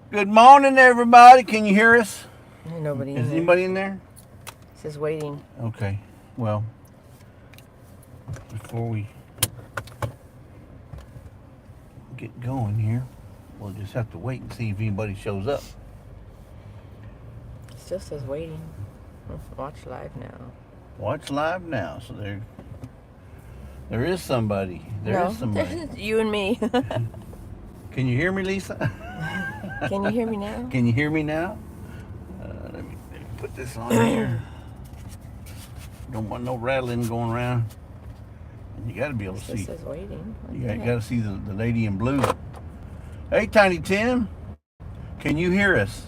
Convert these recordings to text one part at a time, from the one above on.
Good morning, everybody. Can you hear us? Ain't nobody in Is there. anybody in there? It says waiting. Okay. Well, before we get going here, we'll just have to wait and see if anybody shows up. It still says waiting. Watch live now. Watch live now. So there is somebody. There is somebody. You and me. Can you hear me, Lisa? Can you hear me now? Can you hear me now? Let me put this on here. Don't want no rattling going around. And you got to be able to see. It says waiting. You got to see the lady in blue. Hey, Tiny Tim. Can you hear us?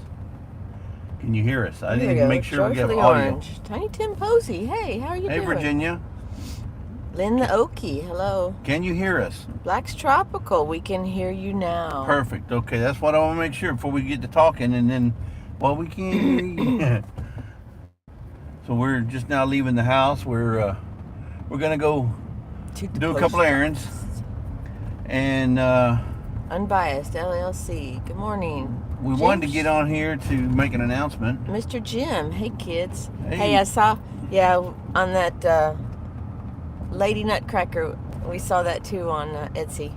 Can you hear us? I didn't make sure we got audio. Orange. Tiny Tim Posey. Hey, how are you doing? Hey, Virginia. Lynn the Okie. Hello. Can you hear us? Black's Tropical. We can hear you now. Perfect. Okay, that's what I want to make sure before we get to talking, and then, well, we can't hear you. So we're just now leaving the house. We're gonna go do a couple of errands, and Unbiased LLC. Good morning. We wanted to get on here to make an announcement. Mr. Jim. Hey, kids. Hey. Hey, I saw, on that Lady Nutcracker, we saw that too on Etsy.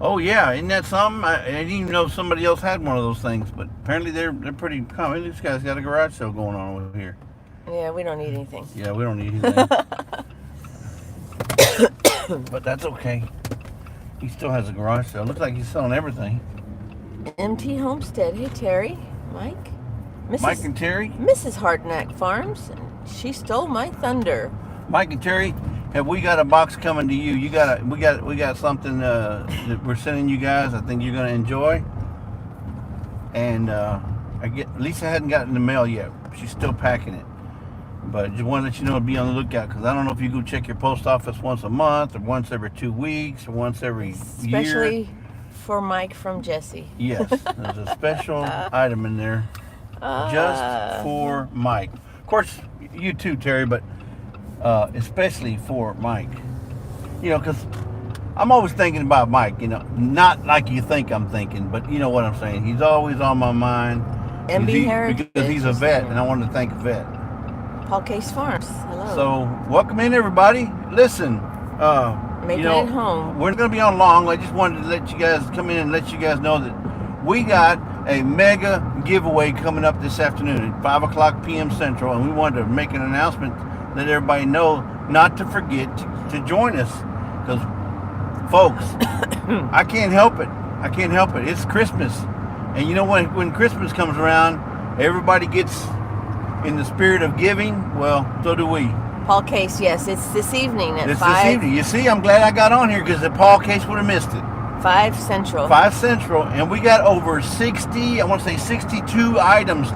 Oh yeah, isn't that something? I didn't even know somebody else had one of those things, but apparently they're pretty common. This guy's got a garage sale going on over here. Yeah, we don't need anything. Yeah, we don't need anything. But that's okay. He still has a garage sale. Looks like he's selling everything. MT Homestead. Hey, Terry. Mike. Mike and Terry. Mrs. Hardknack Farms. She stole my thunder. Mike and Terry, have we got a box coming to you? We got something that we're sending you guys. I think you're gonna enjoy. And Lisa hadn't gotten the mail yet. She's still packing it. But just want to let you know to be on the lookout, because I don't know if you go check your post office once a month or once every 2 weeks or once every year. Especially for Mike from Jesse. Yes, there's a special item in there just for Mike. Of course, you too, Terry, but especially for Mike. You know, because I'm always thinking about Mike, you know, not like you think I'm thinking, but you know what I'm saying. He's always on my mind. Because he's a vet, and I wanted to thank a vet. Paul Case Farms. Hello. So, welcome in, everybody. Listen, Making it home. We're not going to be on long. I just wanted to let you guys come in and let you guys know that we got a mega giveaway coming up this afternoon at 5 o'clock p.m. Central, and we wanted to make an announcement, let everybody know not to forget to join us, because, folks, I can't help it. I can't help it. It's Christmas, and you know when Christmas comes around, everybody gets in the spirit of giving. Well, so do we. Paul Case, yes, it's this evening at 5. It's this evening. You see, I'm glad I got on here, because the Paul Case would have missed it. 5 Central. 5 Central, and we got over 60, I want to say 62 items,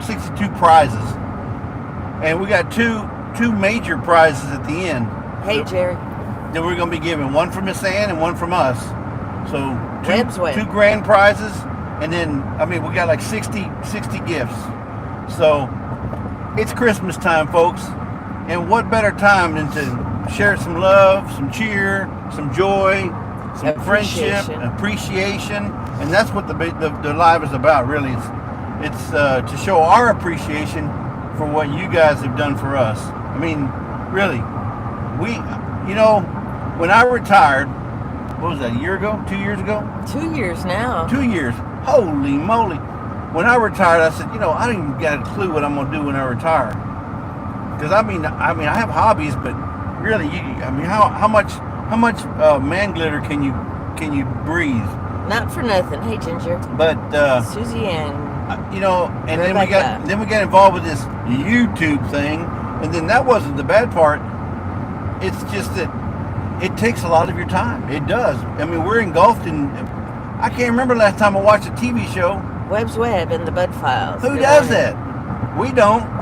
62 prizes. And we got two major prizes at the end. Hey, Jerry. That we're going to be giving, one from Miss Ann and one from us. So two grand prizes, and then, I mean, we got like 60 gifts. So it's Christmas time, folks. And what better time than to share some love, some cheer, some joy, some friendship, appreciation, and that's what the live is about. Really, it's to show our appreciation for what you guys have done for us. I mean, really, when I retired, what was that? A year ago? 2 years ago? 2 years now. 2 years. Holy moly! When I retired, I said, I don't even got a clue what I'm gonna do when I retire. Because I mean, I have hobbies, but really, how much man glitter can you breathe? Not for nothing. Hey, Ginger. But Susie Ann. And then we got involved with this YouTube thing, and then that wasn't the bad part. It's just that it takes a lot of your time. It does. I mean, we're engulfed in. I can't remember last time I watched a TV show. Webb's Web and the Bud Files. Who does that? We don't.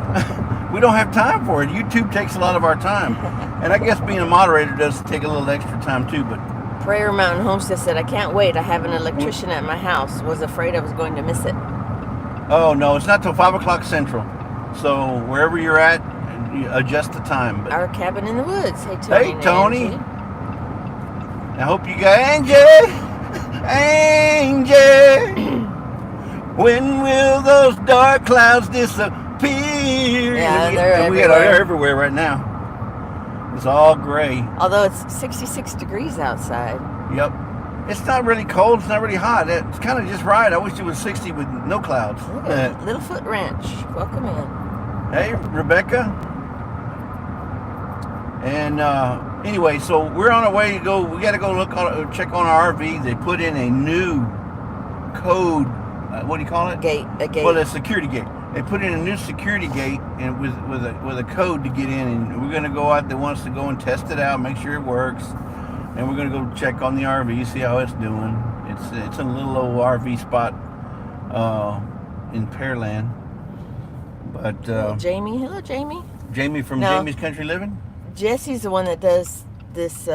We don't have time for it. YouTube takes a lot of our time. And I guess being a moderator does take a little extra time too, but Prayer Mountain Homestead said, I can't wait. I have an electrician at my house. Was afraid I was going to miss it. Oh, no, it's not till 5 o'clock Central. So wherever you're at, adjust the time. But Our cabin in the woods. Hey, Tony. Hey, Tony. Angie. I hope you got Angie. When will those dark clouds disappear? Yeah, And they're they're everywhere. everywhere right now. It's all gray. Although it's 66 degrees outside. Yep. It's not really cold. It's not really hot. It's kind of just right. I wish it was 60 with no clouds. Look at Littlefoot Ranch. Welcome in. Hey, Rebecca. And anyway, so we're on our way to go. We got to go check on our RV. They put in a new code. What do you call it? A gate. Well, a security gate. They put in a new security gate and with a code to get in, and we're gonna go out. They want us to go and test it out, make sure it works, and we're gonna go check on the RV, see how it's doing. It's a little old RV spot in Pearland. But Jamie, hello Jamie. Jamie from No. Jamie's Country Living. Jesse's the one that does this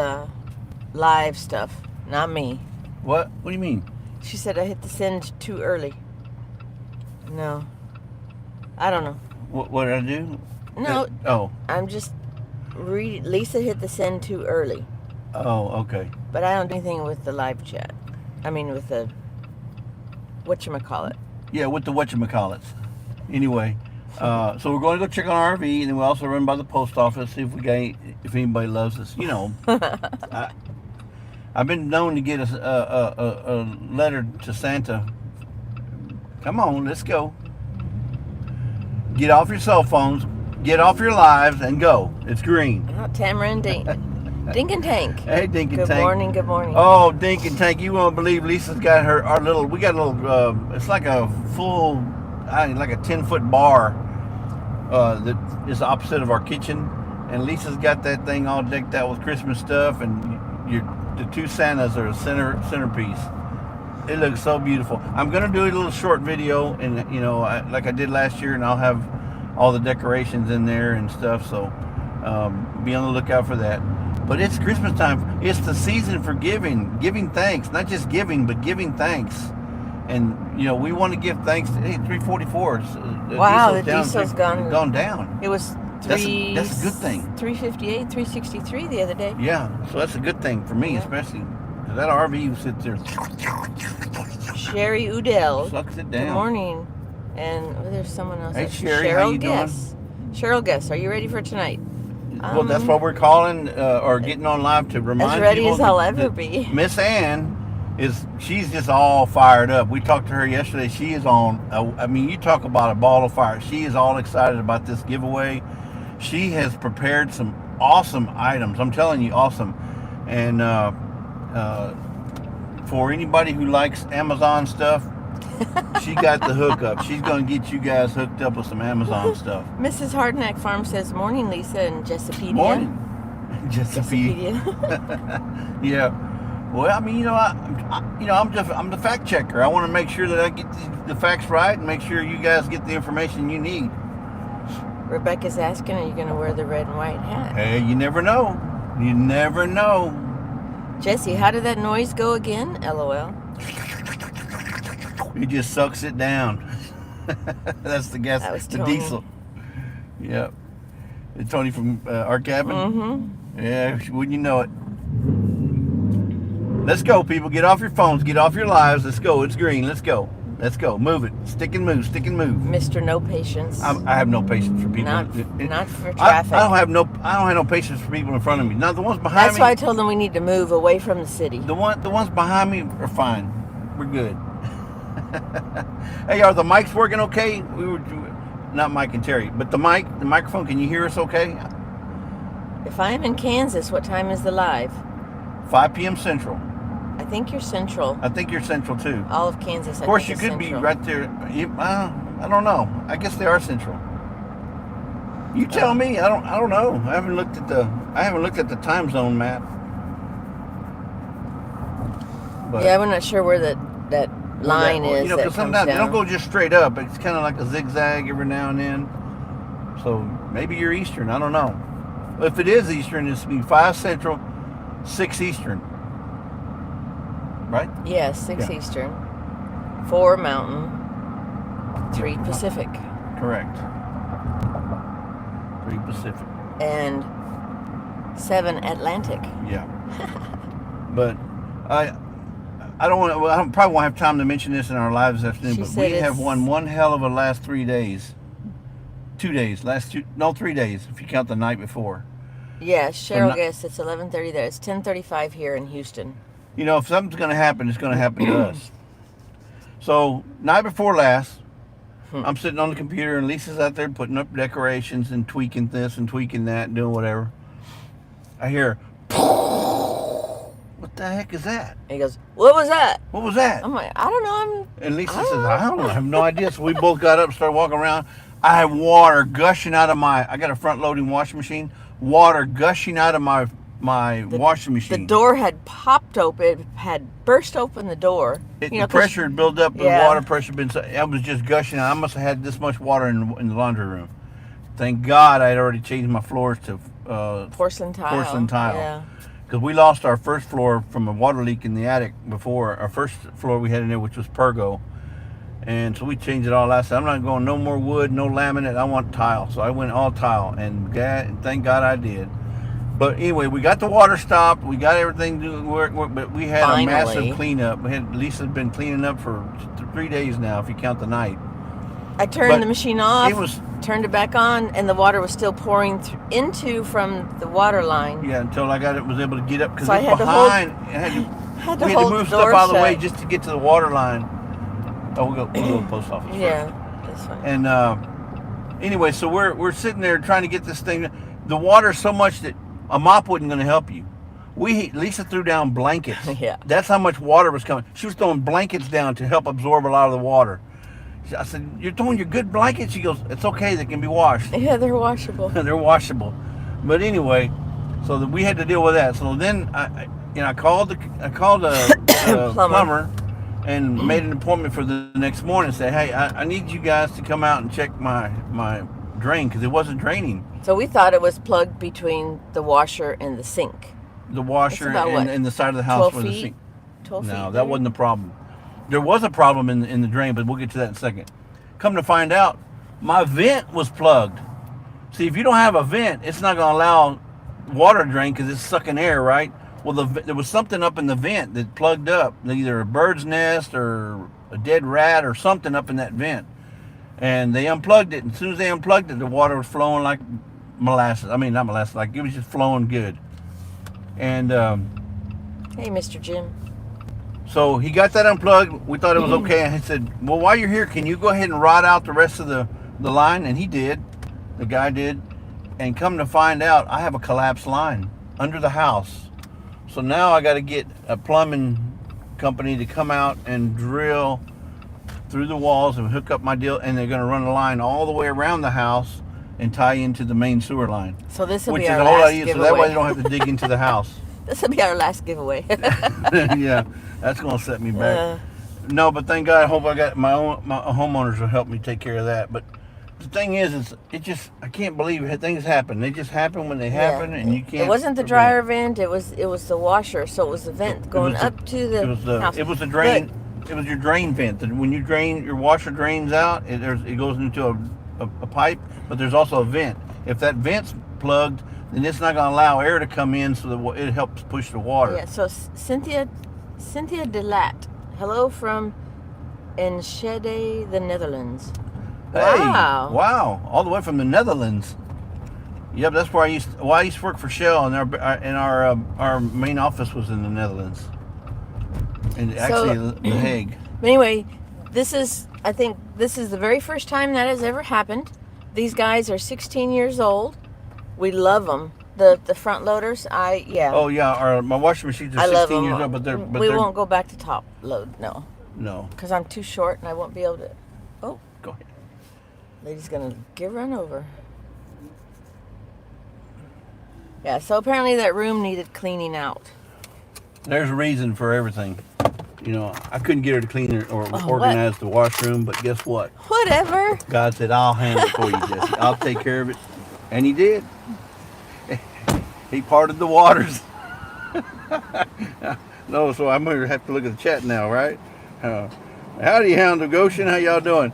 live stuff, not me. What? What do you mean? She said I hit the send too early. No. I don't know. What did I do? No. Oh. I'm just reading. Lisa hit the send too early. Oh, okay. But I don't do anything with the live chat. I mean with the whatchamacallit. Yeah, with the whatchamacallits. Anyway, so we're going to go check on our RV, and then we also run by the post office, see if anybody loves us. You know, I've been known to get a letter to Santa. Come on, let's go. Get off your cell phones, get off your lives, and go. It's green. Oh, Tamara Dink and Tank. Hey, Dink and Good Tank. morning, good morning. Oh, Dink and Tank, you won't believe Lisa's got we got a little, it's like a full, like a 10-foot bar that is opposite of our kitchen. And Lisa's got that thing all decked out with Christmas stuff, and the two Santas are a centerpiece. It looks so beautiful. I'm gonna do a little short video, and like I did last year, and I'll have all the decorations in there and stuff. So be on the lookout for that. But it's Christmas time. It's the season for giving thanks, not just giving, but giving thanks. And we want to give thanks to 344. Wow, the diesel's gone down. It was That's a good thing. 358, 363 the other day. Yeah, so that's a good thing for me, especially. That RV sits there. Sherry Udell. Sucks it down. Good morning. And there's someone else. Hey, Sherry, how you doing? Cheryl Guess, are you ready for tonight? Well, that's what we're calling or getting on live to remind as ready people as I'll ever be. Miss Ann she's just all fired up. We talked to her yesterday. She is on. I mean, you talk about a ball of fire. She is all excited about this giveaway. She has prepared some awesome items. I'm telling you, awesome. And for anybody who likes Amazon stuff, she got the hookup. She's going to get you guys hooked up with some Amazon stuff. Mrs. Hardnack Farm says, morning, Lisa and Jessipedia. Morning. Jessipedia. Yeah. Well, I mean, I'm the fact checker. I want to make sure that I get the facts right and make sure you guys get the information you need. Rebecca's asking, are you going to wear the red and white hat? Hey, you never know. You never know. Jesse, how did that noise go again? LOL. It just sucks it down. That's the gas, That was the Tony. diesel. Yep. It's Tony from our cabin. Mm-hmm. Yeah, wouldn't you know it? Let's go, people. Get off your phones. Get off your lives. Let's go. It's green. Let's go. Let's go. Move it. Stick and move. Stick and move. Mr. No Patience. I have no patience for people. Not for traffic. I don't have no patience for people in front of me. Now the ones behind me. That's why I told them we need to move away from the city. The ones behind me are fine. We're good. Hey, are the mics working okay? Not Mike and Terry, but the microphone. Can you hear us okay? If I am in Kansas, what time is the live? 5 p.m. Central. I think you're Central. I think you're Central too. All of Kansas. Of course, you could be right there. I don't know. I guess they are Central. You tell me. I don't know. I haven't looked at the time zone map. But, yeah, we're not sure where that line is. Because sometimes they don't go just straight up. It's kind of like a zigzag every now and then. So maybe you're Eastern. I don't know. If it is Eastern, it's be 5 Central, 6 Eastern. Right? Yeah, 6 Eastern, 4 Mountain, 3 Pacific. Correct. 3 Pacific. And 7 Atlantic. Yeah. But I don't want. Well, I probably won't have time to mention this in our live this afternoon, She but said we have it's- won one hell of a last 3 days. 2 days. 3 days if you count the night before. Yeah, Cheryl not- guessed it's 11:30 there. It's 10:35 here in Houston. You know, if something's going to happen, it's going to happen to us. So, night before last, I'm sitting on the computer and Lisa's out there putting up decorations and tweaking this and tweaking that and doing whatever. I hear, what the heck is that? And he goes, "What was that?" What was that? I'm like, "I don't know." And Lisa says, I don't know. I have no idea. So we both got up and started walking around. I had water gushing out of I got a front loading washing machine. Water gushing out of my washing machine. The door had popped open. It had burst open the door. The pressure had built up. The Yeah. water pressure it was just gushing out. I must have had this much water in the laundry room. Thank God I had already changed my floors to porcelain tile. Yeah. Because we lost our first floor from a water leak in the attic before. Our first floor we had in there, which was Pergo. And so we changed it all. I said, I'm not going no more wood, no laminate. I want tile. So I went all tile. And thank God I did. But anyway, we got the water stopped. We got everything to work. But we had a massive cleanup. Lisa's been cleaning up for 3 days now, if you count the night. I turned the machine off, turned it back on, and the water was still pouring from the water line. Yeah, until was able to get up because so it's behind. We had to move stuff out of the way just to get to the water line. Oh, we'll go to the post office. Yeah, that's fine. And anyway, so we're sitting there trying to get this thing. The water's so much that a mop wasn't going to help you. Lisa threw down blankets. Yeah. That's how much water was coming. She was throwing blankets down to help absorb a lot of the water. I said, "You're throwing your good blankets?" She goes, "It's okay. They can be washed." Yeah, they're washable. They're washable. But anyway, so we had to deal with that. So then I called a plumber and made an appointment for the next morning and said, "Hey, I need you guys to come out and check my drain because it wasn't draining." So we thought it was plugged between the washer and the sink. The washer and the side of the house where the sink. 12 feet. No, that wasn't the problem. There was a problem in the drain, but we'll get to that in a second. Come to find out, my vent was plugged. See, if you don't have a vent, it's not going to allow water to drain because it's sucking air, right? Well, there was something up in the vent that plugged up, either a bird's nest or a dead rat or something up in that vent. And they unplugged it. And as soon as they unplugged it, the water was flowing like molasses. I mean, not molasses, like it was just flowing good. And hey, Mr. Jim. So he got that unplugged. We thought it was okay. And he said, "Well, while you're here, can you go ahead and rot out the rest of the line?" And he did. The guy did. And come to find out, I have a collapsed line under the house. So now I got to get a plumbing company to come out and drill through the walls and hook up my deal. And they're going to run a line all the way around the house and tie into the main sewer line. So this will be our last giveaway. So that way they don't have to dig into the house. This will be our last giveaway. Yeah, that's going to set me back. No, but thank God, I hope I got my homeowners will help me take care of that. But the thing is I can't believe things happen. They just happen when they happen, and you can't. It wasn't the dryer vent. It was the washer. So it was the vent going up to the house. It was the drain. It was your drain vent. When you drain, your washer drains out. It goes into a pipe, but there's also a vent. If that vent's plugged, then it's not going to allow air to come in, so that it helps push the water. Yeah. So Cynthia Delat, hello from Enschede, the Netherlands. Hey, wow, all the way from the Netherlands. Yep, that's where I used to work for Shell, and our main office was in the Netherlands, and actually The Hague. Anyway, I think this is the very first time that has ever happened. These guys are 16 years old. We love them. The front loaders, Oh yeah, my washing machines are 16 years old, but we won't go back to top load, no. No. Because I'm too short and I won't be able to. Oh. Go ahead. Lady's gonna get run over. Yeah, so apparently that room needed cleaning out. There's a reason for everything. You know, I couldn't get her to clean or organize the washroom, but guess what? Whatever. God said, "I'll handle it for you, Jesse. I'll take care of it." And he did. He parted the waters. No, so I'm going to have to look at the chat now, right? Howdy, Hound of Goshen. How y'all doing?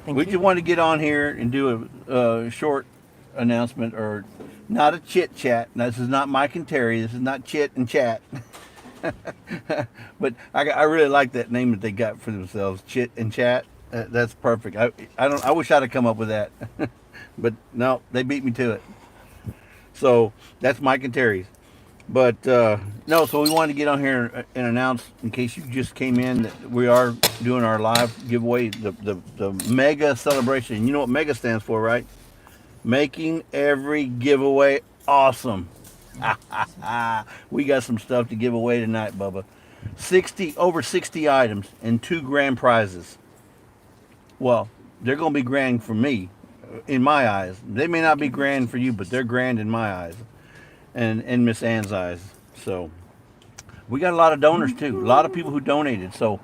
We just wanted to get on here and do a short announcement, or not a chit chat. Now, this is not Mike and Terry. This is not chit and chat. But I really like that name that they got for themselves, Chit and Chat. That's perfect. I wish I'd have come up with that. But no, they beat me to it. So that's Mike and Terry's. But no, so we wanted to get on here and announce, in case you just came in, that we are doing our live giveaway, the mega celebration. You know what mega stands for, right? Making every giveaway awesome. We got some stuff to give away tonight, Bubba. Over 60 items and 2 grand prizes. Well, they're going to be grand for me, in my eyes. They may not be grand for you, but they're grand in my eyes. And in Miss Ann's eyes. So we got a lot of donors too. A lot of people who donated. So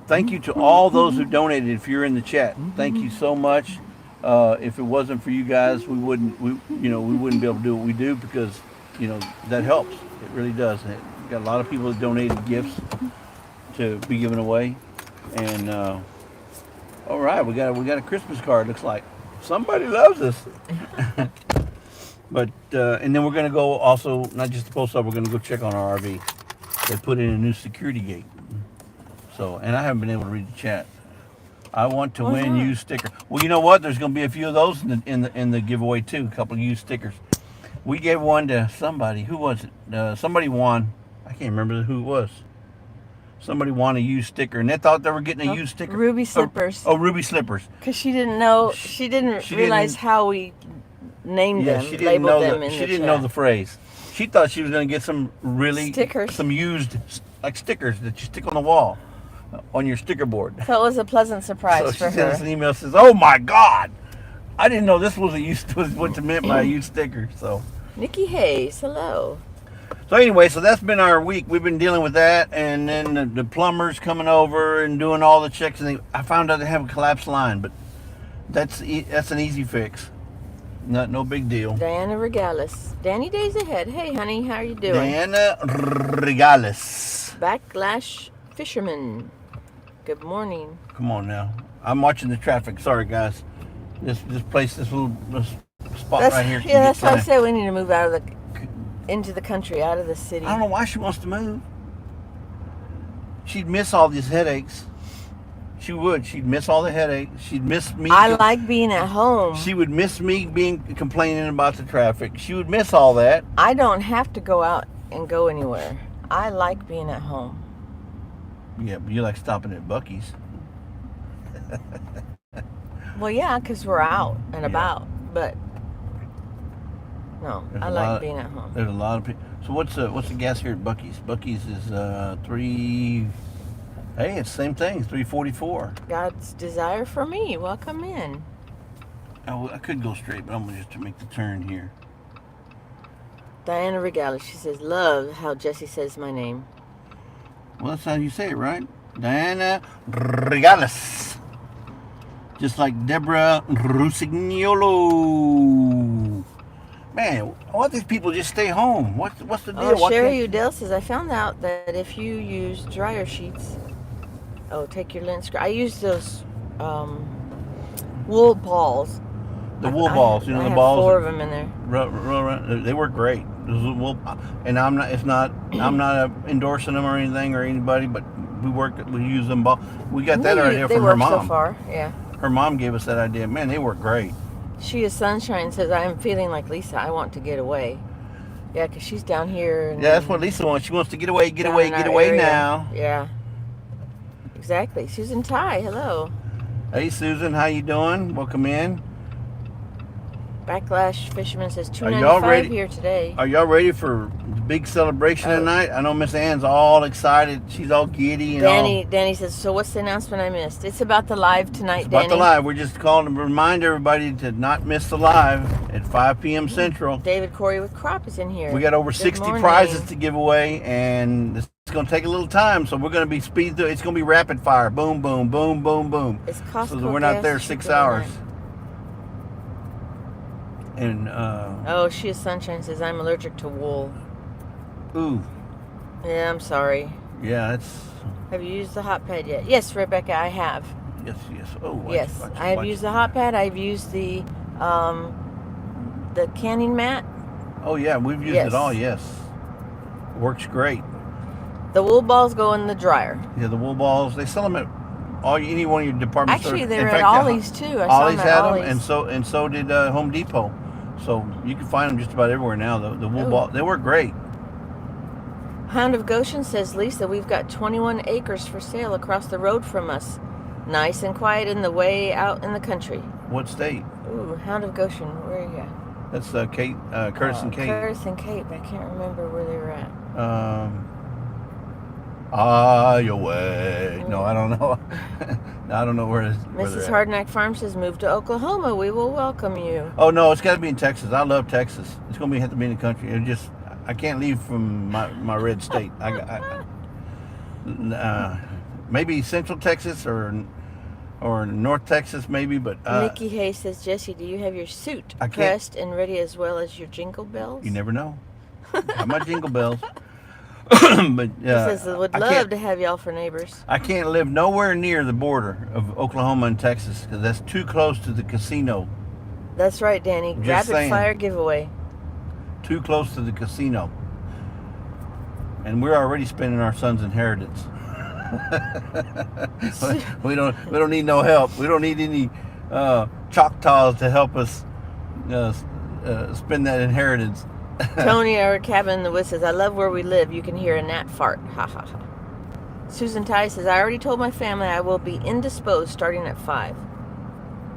thank you to all those who donated. If you're in the chat, thank you so much. If it wasn't for you guys, we wouldn't be able to do what we do, because that helps. It really does. We got a lot of people that donated gifts to be given away. And all right, we got a Christmas card. Looks like somebody loves us. But and then we're going to go also, not just the post office, we're going to go check on our RV. They put in a new security gate. So, and I haven't been able to read the chat. I want to win used sticker. Well, you know what? There's going to be a few of those in the giveaway too. A couple of used stickers. We gave one to somebody. Who was it? Somebody won. I can't remember who it was. Somebody won a used sticker, and they thought they were getting a used sticker. Ruby Slippers. Oh, Ruby Slippers. Because she didn't know. She didn't realize how we named them, she didn't labeled them in she the didn't chat. know the phrase. She thought she was going to get some stickers, some used like stickers that you stick on the wall, on your sticker board. So it was a pleasant surprise so for her. She sent us an email, says, "Oh my God, I didn't know this was what it meant by a used sticker." So Nikki Hayes, hello. So anyway, so that's been our week. We've been dealing with that, and then the plumbers coming over and doing all the checks. And I found out they have a collapsed line, but that's an easy fix. No big deal. Diana Regalis. Danny Days ahead. Hey, honey, how are you doing? Diana Regalis. Backlash Fisherman. Good morning. Come on now. I'm watching the traffic. Sorry, guys. This little spot right here. Yeah, that's why I said we need to move into the country, out of the city. I don't know why she wants to move. She'd miss all these headaches. She would. She'd miss all the headaches. She'd miss me. I like being at home. She would miss me complaining about the traffic. She would miss all that. I don't have to go out and go anywhere. I like being at home. Yeah, but you like stopping at Buc-ee's. Well, yeah, because we're out and about. But no, I like being at home. There's a lot of people. So what's the gas here at Buc-ee's? Buc-ee's is 3. Hey, it's the same thing. 3.44. God's desire for me. Welcome in. I could go straight, but I'm gonna just to make the turn here. Diana Regalis. She says, "Love how Jesse says my name." Well, that's how you say it, right? Diana Regalis. Just like Deborah Rusignolo. Man, why don't these people just stay home? What's the deal? Oh, Sherry Udell says, I found out that if you use dryer sheets, take your lint scrub. I use those wool balls. The wool balls, I the have balls. 4 of them in there. They work great. And I'm not endorsing them or anything or anybody, but we use them. We got that idea from her mom. So far, yeah. Her mom gave us that idea. Man, they work great. She is Sunshine says, I am feeling like Lisa. I want to get away. Yeah, because she's down here. Yeah, that's what Lisa wants. She wants to get away now. Yeah. Exactly. Susan Ty, hello. Hey, Susan, how you doing? Welcome in. Backlash Fisherman says $2.95 here today. Are y'all ready for the big celebration tonight? I know Miss Ann's all excited. She's all giddy and Danny says, so what's the announcement I missed? It's about the live tonight, it's Danny. About the live. We're just calling to remind everybody to not miss the live at 5 p.m. Central. David Corey with Crop is in here. We got over 60 prizes to give away, and it's going to take a little time, so we're going to be speed through. It's going to be rapid fire. Boom, boom, boom, boom, boom. It's Costco. So that we're not there 6 hours. And she is Sunshine says I'm allergic to wool. Ooh. Yeah, I'm sorry. Yeah, it's. Have you used the hot pad yet? Yes, Rebecca, I have. Yes. Oh. Yes, I have used the hot pad. I've used the canning mat. Oh yeah, we've used it all. Yes, works great. The wool balls go in the dryer. Yeah, the wool balls. They sell them at any one of your department stores. Actually, they were at Ollie's too. I saw Ollie's them at had Ollie's. them, and so did Home Depot. So you can find them just about everywhere now. The wool ball, they work great. Hound of Goshen says, Lisa, we've got 21 acres for sale across the road from us. Nice and quiet in the way out in the country. What state? Ooh, Hound of Goshen. Where are you at? That's Kate, Curtis and Kate. Curtis and Kate, but I can't remember where they were at. Iowa. No, I don't know. I don't know where Mrs. Hardnack Farm says, move to Oklahoma. We will welcome you. Oh, no, it's got to be in Texas. I love Texas. It's going to have to be in the country. I can't leave from my red state. Maybe Central Texas or North Texas, maybe, but... Nikki Hayes says, Jesse, do you have your suit pressed and ready as well as your jingle bells? You never know. Got my jingle bells. But he says, would love to have y'all for neighbors. I can't live nowhere near the border of Oklahoma and Texas because that's too close to the casino. That's right, Danny. Rapid fire giveaway. Too close to the casino. And we're already spending our son's inheritance. we don't need no help. We don't need any Choctaws to help us spend that inheritance. Tony, our cabin in the woods, says, I love where we live. You can hear a gnat fart. Ha ha ha. Susan Ty says, I already told my family I will be indisposed starting at 5.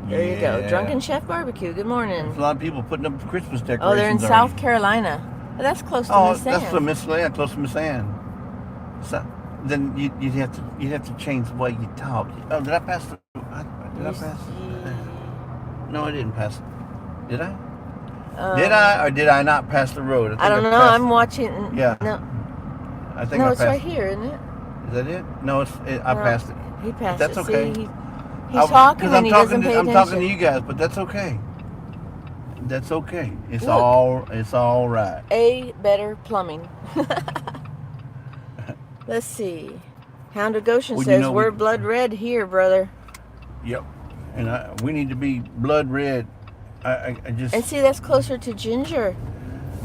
There you go. Drunken Chef Barbecue. Good morning. There's a lot of people putting up Christmas decorations. Oh, they're in South Carolina. Oh, that's close to Miss Ann. That's to Miss Ann, close to Miss Ann. So then you'd have to change the way you talk. Oh, did I pass the? Did I pass? No, I didn't pass it. Did I? Did I or did I not pass the road? I don't know. I'm watching. Yeah. No. I think no, I it's passed right here, isn't it? Is that it? No, I passed it. He passed That's it. okay. See, he's talking and he doesn't pay attention. I'm talking to you guys, but that's okay. That's okay. It's all right. A better plumbing. Let's see. Hound of Goshen says we're blood red here, brother. Yep. And we need to be blood red. I just. And see, that's closer to ginger.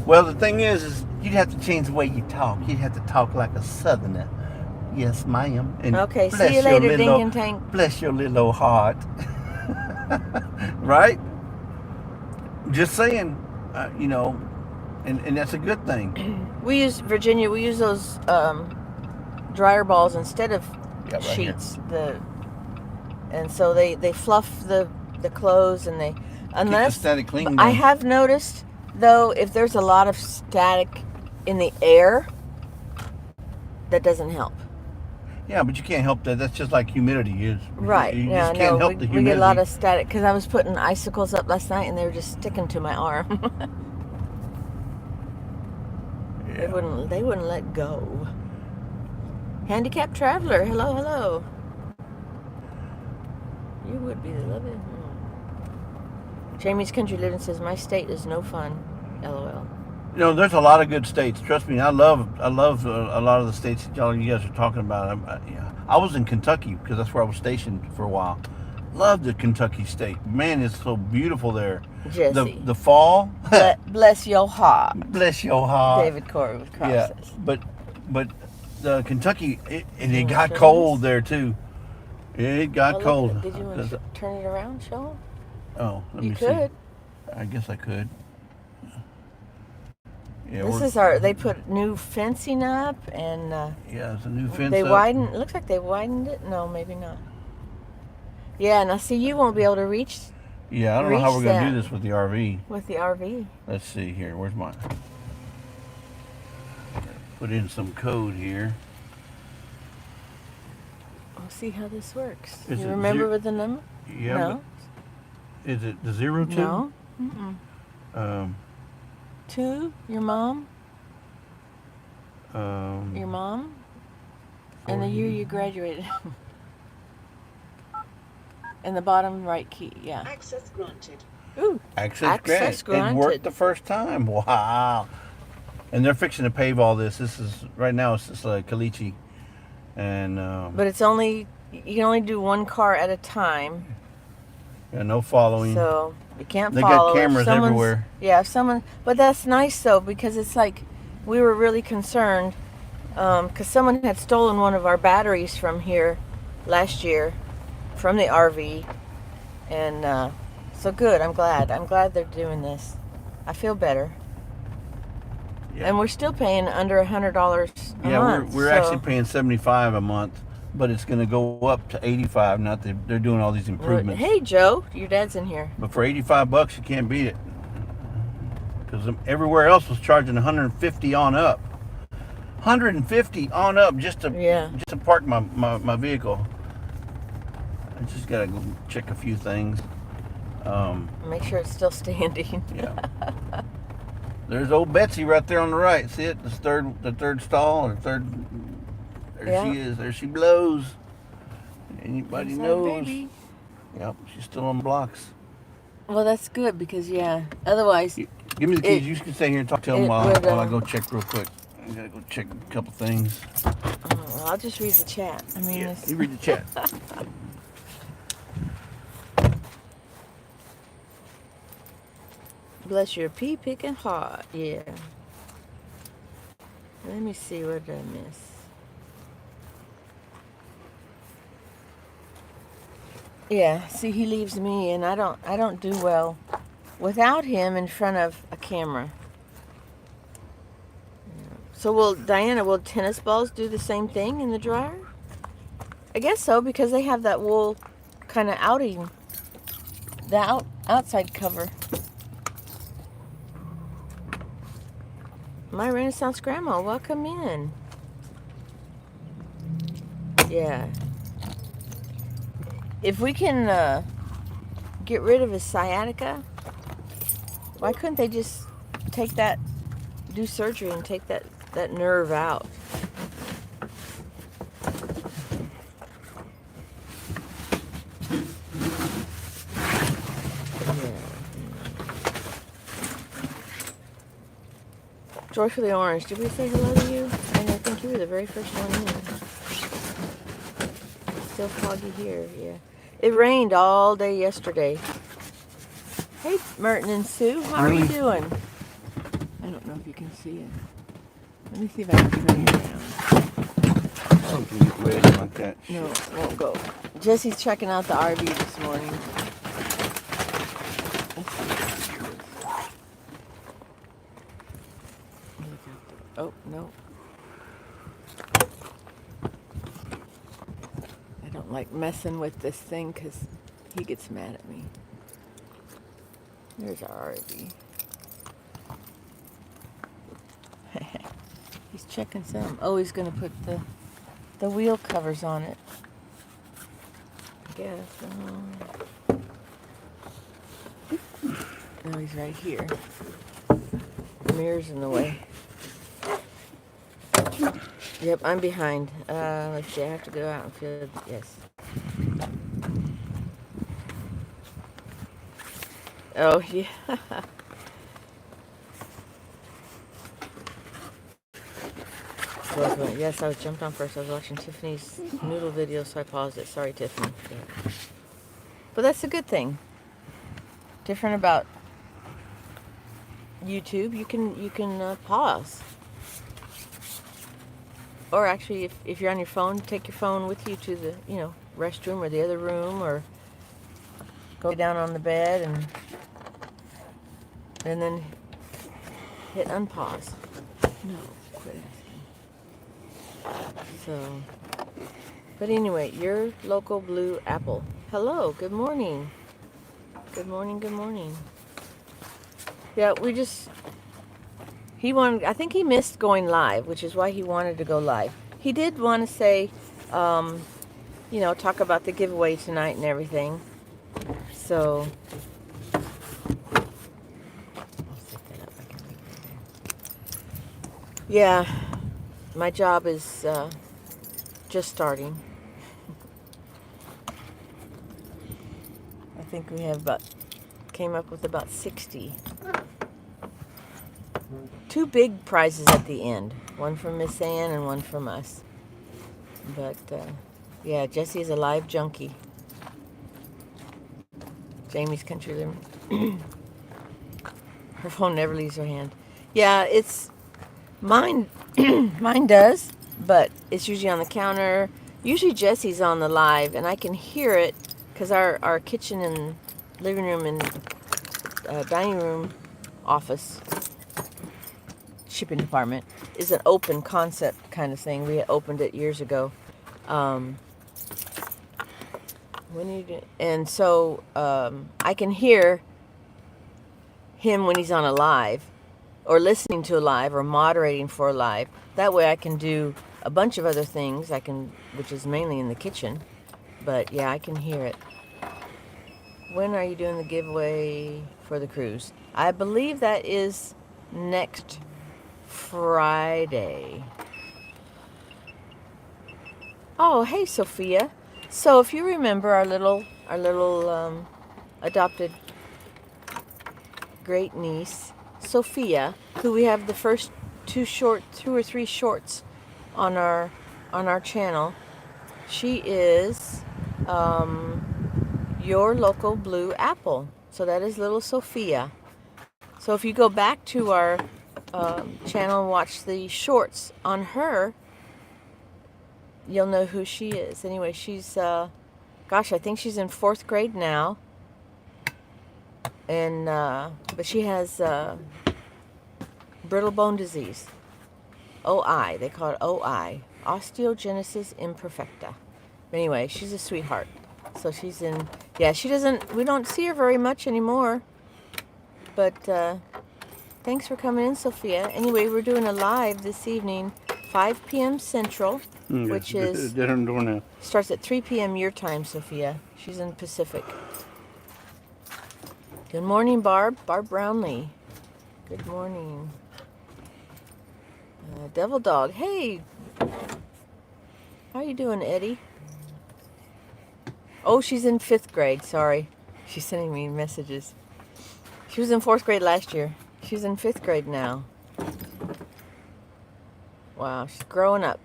Well, the thing is you'd have to change the way you talk. You'd have to talk like a southerner. Yes, ma'am. And okay, see you later, Dink and Tank. Bless your little old heart. Right? Just saying, and that's a good thing. We use those dryer balls instead of sheets. And so they fluff the clothes and they keep the static clean. I have noticed though, if there's a lot of static in the air, that doesn't help. Yeah, but you can't help that. That's just like humidity is. Right. You just can't help the humidity. We get a lot of static because I was putting icicles up last night and they were just sticking to my arm. Yeah. They wouldn't let go. Handicapped traveler, hello. You would be loving. Jamie's Country Living says my state is no fun. LOL. There's a lot of good states. Trust me, I love a lot of the states that you guys are talking about. I was in Kentucky because that's where I was stationed for a while. Love the Kentucky state. Man, it's so beautiful there. Jesse. The fall. Bless your heart. Bless your heart. David Corey with crosses. Yeah, but the Kentucky, it got cold there too. It got cold. Did you want to turn it around, show them? Oh, let me see. You could. I guess I could. Yeah, they put new fencing up and yeah, it's a new fence. They widened. It looks like they widened it. No, maybe not. Yeah, now see, you won't be able to reach. Yeah, I don't know how we're gonna do this with the RV. With the RV. Let's see here. Where's mine? Put in some code here. We'll see how this works. Is you remember with the number? Yeah. No. Is it the 02? No. 2, your mom? Your mom? And the year you graduated. And the bottom right key, yeah. Access granted. Ooh. Access granted. It worked the first time. Wow. And they're fixing to pave all this. Right now it's just like caliche. And but it's only, you can only do one car at a time. Yeah, no following. So you can't they follow. They got cameras everywhere. Yeah, but that's nice though, because it's like we were really concerned because someone had stolen one of our batteries from here last year, from the RV, and so good. I'm glad they're doing this. I feel better. Yeah. And we're still paying under $100 a month. We're actually paying $75 a month, but it's going to go up to $85. Not that they're doing all these improvements. Hey, Joe, your dad's in here. But for $85, you can't beat it. Because everywhere else was charging $150 on up. $150 on up just to park my vehicle. I just got to go check a few things. Make sure it's still standing. Yeah. There's old Betsy right there on the right. See it? The third stall or third. There she is. There she blows. Anybody knows? Baby. Yep, she's still on blocks. Well, that's good because otherwise. Give me the keys. You can stay here and talk to them while I go check real quick. I gotta go check a couple things. Well, I'll just read the chat. I mean, you read the chat. Bless your pea picking heart. Yeah. Let me see what did I miss. Yeah, see, he leaves me, and I don't do well without him in front of a camera. So Diana, will tennis balls do the same thing in the dryer? I guess so, because they have that wool kind of outing, the outside cover. My Renaissance Grandma, welcome in. Yeah. If we can get rid of his sciatica, why couldn't they just do surgery and take that nerve out? Joyfully Orange, did we say hello to you? And I think you were the very first one in. It's still foggy here, yeah. It rained all day yesterday. Hey, Merton and Sue, how are you doing? I don't know if you can see it. Let me see if I can turn it down. Something get ready like that. No, it won't go. Jesse's checking out the RV this morning. Oh, no. I don't like messing with this thing because he gets mad at me. There's our RV. He's checking some. Oh, he's going to put the wheel covers on it. I guess. No, he's right here. The mirror's in the way. Yep, I'm behind. Let's see, I have to go out and feel. Yes. Oh, yeah. Yes, I was jumped on first. I was watching Tiffany's noodle video, so I paused it. Sorry, Tiffany. Yeah. But that's a good thing. Different about YouTube. You can pause. Or actually, if you're on your phone, take your phone with you to the restroom or the other room, or go down on the bed and then hit unpause. No, quit asking. So, but anyway, your local blue apple. Hello, good morning. Good morning, good morning. Yeah, I think he missed going live, which is why he wanted to go live. He did want to say, talk about the giveaway tonight and everything. So, yeah, my job is just starting. I think we came up with about 60. 2 big prizes at the end. One from Miss Ann and one from us. But, yeah, Jessie is a live junkie. Jamie's country living. Her phone never leaves her hand. Yeah, it's... Mine does. but it's usually on the counter. Usually Jesse's on the live, and I can hear it because our kitchen and living room and dining room office shipping department is an open concept kind of thing. We opened it years ago. And so I can hear him when he's on a live, or listening to a live, or moderating for a live. That way I can do a bunch of other things. Which is mainly in the kitchen. But yeah, I can hear it. When are you doing the giveaway for the cruise? I believe that is next Friday. Oh, hey, Sophia. So if you remember our little adopted great niece, Sophia, who we have the first two or three shorts on our channel, she is your local blue apple. So that is little Sophia. So if you go back to our channel and watch the shorts on her, you'll know who she is. Anyway, she's, gosh, I think she's in 4th grade now. And, but she has brittle bone disease. OI, they call it OI. Osteogenesis imperfecta. Anyway, she's a sweetheart. So she's in, yeah, we don't see her very much anymore. But, thanks for coming in, Sophia. Anyway, we're doing a live this evening, 5 p.m. Central. Which is starts at 3 p.m. your time, Sophia. She's in Pacific. Good morning, Barb Brownlee. Good morning. Devil Dog. Hey, how you doing, Eddie? Oh, she's in 5th grade. Sorry, she's sending me messages. She was in 4th grade last year. She's in 5th grade now. Wow, she's growing up.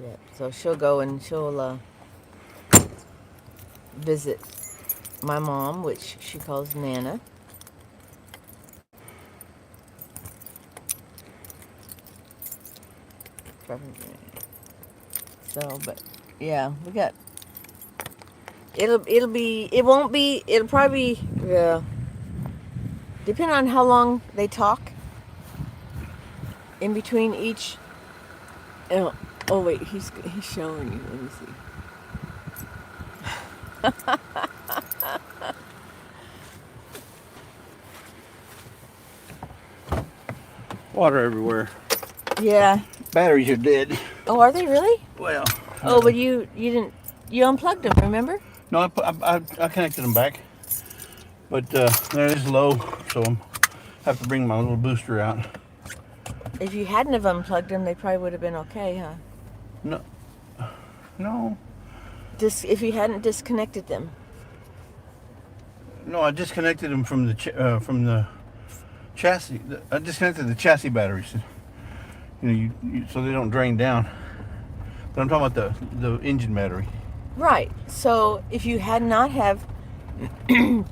Yeah, so she'll go and she'll visit my mom, which she calls Nana. So, but yeah, we got. It'll probably be, depending on how long they talk in between each. Oh wait, he's showing you. Let me see. Water everywhere. Yeah. Batteries are dead. Oh, are they really? Well. Oh, but you unplugged them, remember? No, I connected them back, but there is low, so I have to bring my little booster out. If you hadn't have unplugged them, they probably would have been okay, huh? No. If you hadn't disconnected them. No, I disconnected them from the chassis. I disconnected the chassis batteries. You so they don't drain down. But I'm talking about the engine battery. Right. So if you had not have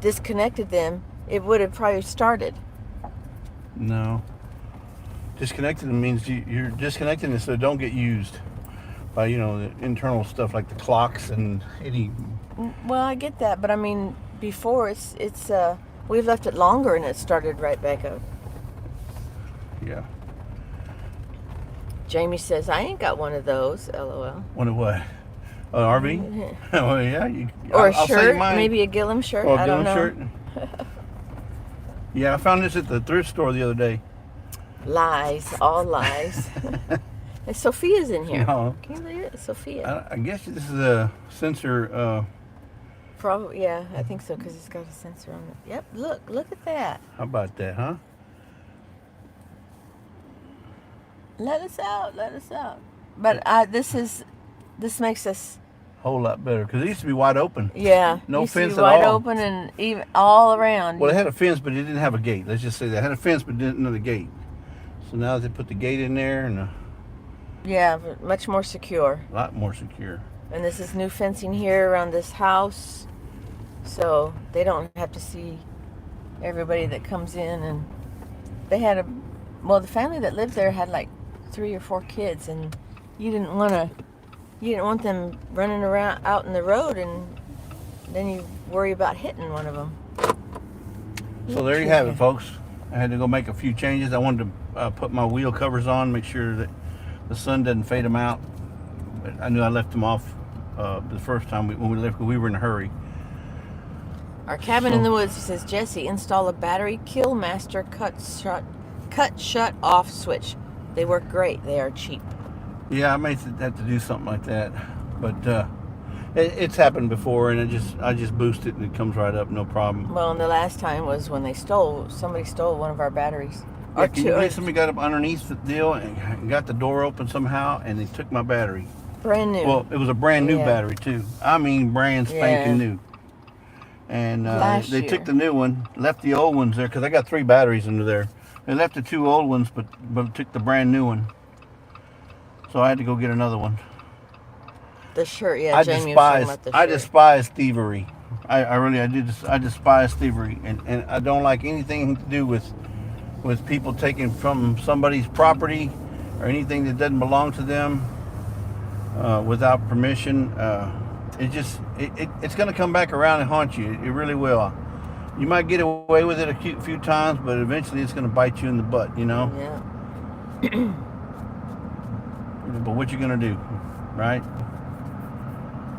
disconnected them, it would have probably started. No. Disconnecting them means you're disconnecting it so it don't get used by, the internal stuff like the clocks and any... Well, I get that, but I mean, before it's we've left it longer and it started right back up. Yeah. Jamie says, I ain't got one of those, LOL. One of what? An RV? Oh, yeah. Or a shirt, maybe a Gillum shirt. Or a Gillum shirt. Yeah, I found this at the thrift store the other day. Lies, all lies. And Sophia's in here. No. Can you believe it? Sophia. I guess this is a sensor. Probably, yeah, I think so, because it's got a sensor on it. Yep, look at that. How about that, huh? Let us out. But this makes us a whole lot better, because it used to be wide open. Yeah. No fence at all. Wide open and even all around. Well, it had a fence, but it didn't have a gate. Let's just say that. It had a fence, but didn't have a gate. So now they put the gate in there, and yeah, but much more secure. A lot more secure. And this is new fencing here around this house, so they don't have to see everybody that comes in. And they had Well, the family that lived there had like 3 or 4 kids, and you didn't want them running around out in the road, and then you worry about hitting one of them. So there you have it, folks. I had to go make a few changes. I wanted to put my wheel covers on, make sure that the sun doesn't fade them out. But I knew I left them off the first time when we left. We were in a hurry. Our cabin in the woods says, Jesse, install a battery kill master cut shut off switch. They work great. They are cheap. Yeah, I may have to do something like that, but it's happened before, and I just boost it and it comes right up, no problem. Well, and the last time was when somebody stole one of our batteries. Yeah, can you believe somebody got up underneath the deal and got the door open somehow, and they took my battery. Brand new. Well, it was a brand new battery too. I mean, brand spanking new. And they took the new one, left the old ones there, because I got 3 batteries under there. They left the 2 old ones, but took the brand new one. So I had to go get another one. The shirt, yeah. Jamie was talking about the shirt. I despise thievery. I despise thievery, and I don't like anything to do with people taking from somebody's property or anything that doesn't belong to them without permission. It's going to come back around and haunt you. It really will. You might get away with it a few times, but eventually it's going to bite you in the butt, you know? Yeah. But what you going to do, right?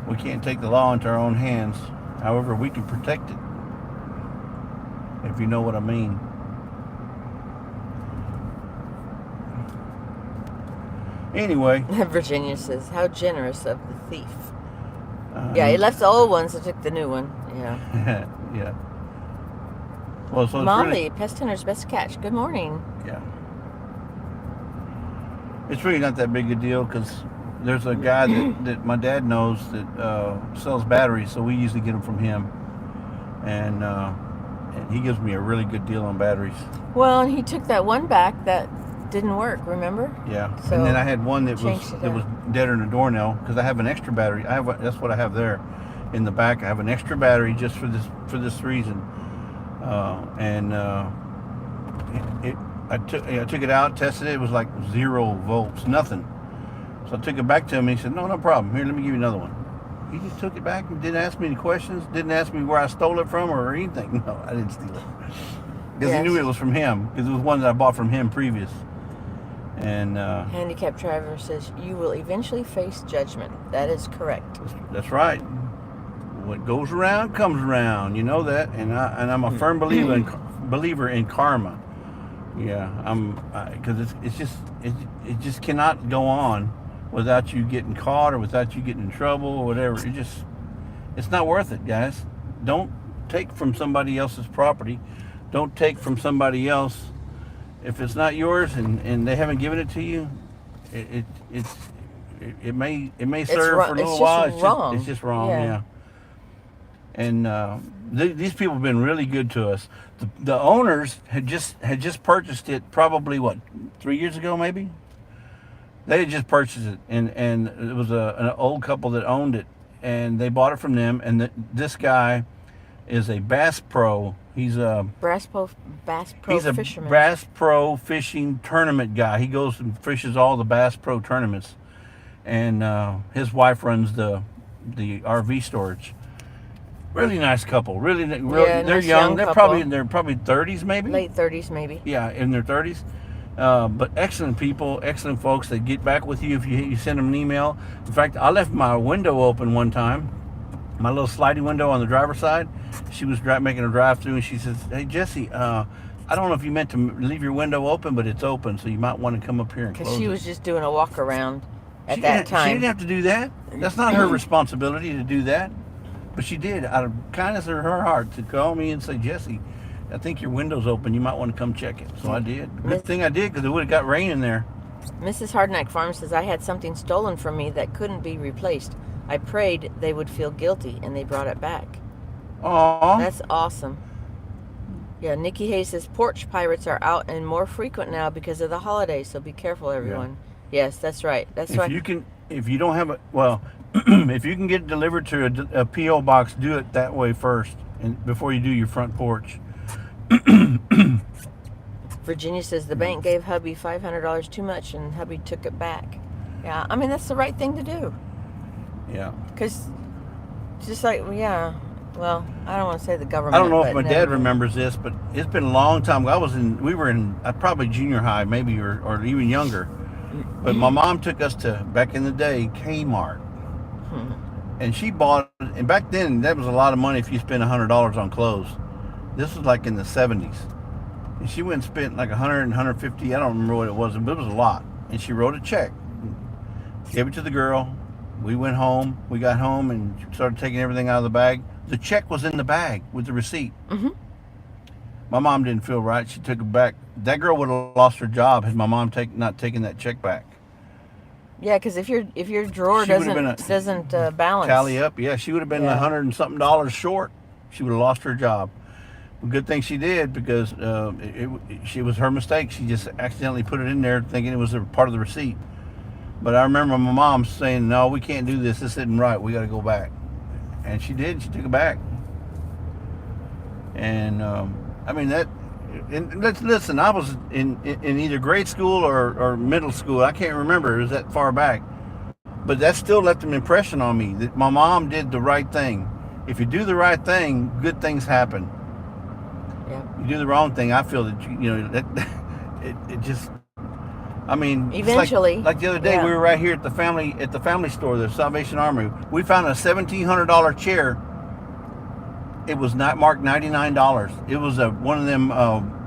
We can't take the law into our own hands. However, we can protect it, if you know what I mean. Anyway. Virginia says, how generous of the thief. Yeah, he left the old ones and took the new one. Yeah. Yeah. Well, so Molly, Pest Hunter's Best Catch. Good morning. Yeah. It's really not that big a deal, because there's a guy that my dad knows that sells batteries, so we usually get them from him. And he gives me a really good deal on batteries. Well, and he took that one back that didn't work, remember? Yeah. So and then I had one that was deader than a doornail, because I have an extra battery. That's what I have there in the back. I have an extra battery just for this reason. I took it out, tested it. It was like 0 volts, nothing. So I took it back to him. And he said, "No problem. Here, let me give you another one." He just took it back and didn't ask me any questions. Didn't ask me where I stole it from or anything. No, I didn't steal it, because he knew it was from him. Because it was one that I bought from him previous. And Handicapped driver says, you will eventually face judgment. That is correct. That's right. What goes around comes around. You know that. And I'm a firm believer in karma. Yeah, because it just cannot go on without you getting caught or without you getting in trouble or whatever. It's not worth it, guys. Don't take from somebody else's property. Don't take from somebody else. If it's not yours and they haven't given it to you, it may serve for a little while. It's just wrong. Yeah. And these people have been really good to us. The owners had just purchased it probably 3 years ago, maybe. They had just purchased it, and it was an old couple that owned it, and they bought it from them. And this guy is a Bass Pro. He's a Bass Pro fisherman. Bass Pro fishing tournament guy. He goes and fishes all the Bass Pro tournaments, and his wife runs the RV storage. Really nice couple. Really, they're nice young. They're couple. probably 30s, maybe. Late 30s, maybe. Yeah, in their 30s. But excellent people, excellent folks. They get back with you if you send them an email. In fact, I left my window open one time, my little sliding window on the driver's side. She was making a drive-through, and she says, "Hey, Jesse, I don't know if you meant to leave your window open, but it's open, so you might want to come up here and close it." Because she was just doing a walk around at that time. She didn't have to do that. That's not her responsibility to do that. But she did, out of kindness of her heart, to call me and say, "Jesse, I think your window's open. You might want to come check it." So I did. Good thing I did, because it would have got rain in there. Mrs. Hardneck Farm says, I had something stolen from me that couldn't be replaced. I prayed they would feel guilty, and they brought it back. Aww. That's awesome. Yeah, Nikki Hayes says, porch pirates are out and more frequent now because of the holidays, so be careful, everyone. Yeah. Yes, that's right. That's right. If you don't have if you can get it delivered to a P.O. box, do it that way first, and before you do your front porch. Virginia says the bank gave hubby $500 too much and hubby took it back. Yeah, I mean, that's the right thing to do. Yeah. Because just like, yeah, well, I don't want to say the government. I don't know if my dad remembers this, but it's been a long time. We were in probably junior high, maybe, or even younger. But my mom took us to, back in the day, Kmart. And she bought, and back then, that was a lot of money if you spent $100 on clothes. This was like in the 70s. And she went and spent like 100 and 150, I don't remember what it was, but it was a lot. And she wrote a check, gave it to the girl. We went home, we got home and started taking everything out of the bag. The check was in the bag with the receipt. My mom didn't feel right, she took it back. That girl would have lost her job had my mom not taken that check back. Yeah, because if your drawer doesn't balance. Tally up, yeah, she would have been $100 and something short. She would have lost her job. Good thing she did, because it was her mistake. She just accidentally put it in there thinking it was a part of the receipt. But I remember my mom saying, no, we can't do this. This isn't right. We got to go back. And she did. She took it back. And, I mean, listen, I was in either grade school or middle school. I can't remember. It was that far back. But that still left an impression on me that my mom did the right thing. If you do the right thing, good things happen. Yeah. You do the wrong thing, I feel that it just. I mean, eventually, like the other day, we were right here at the family store, the Salvation Army. We found a $1,700 chair. It was not marked $99. It was one of them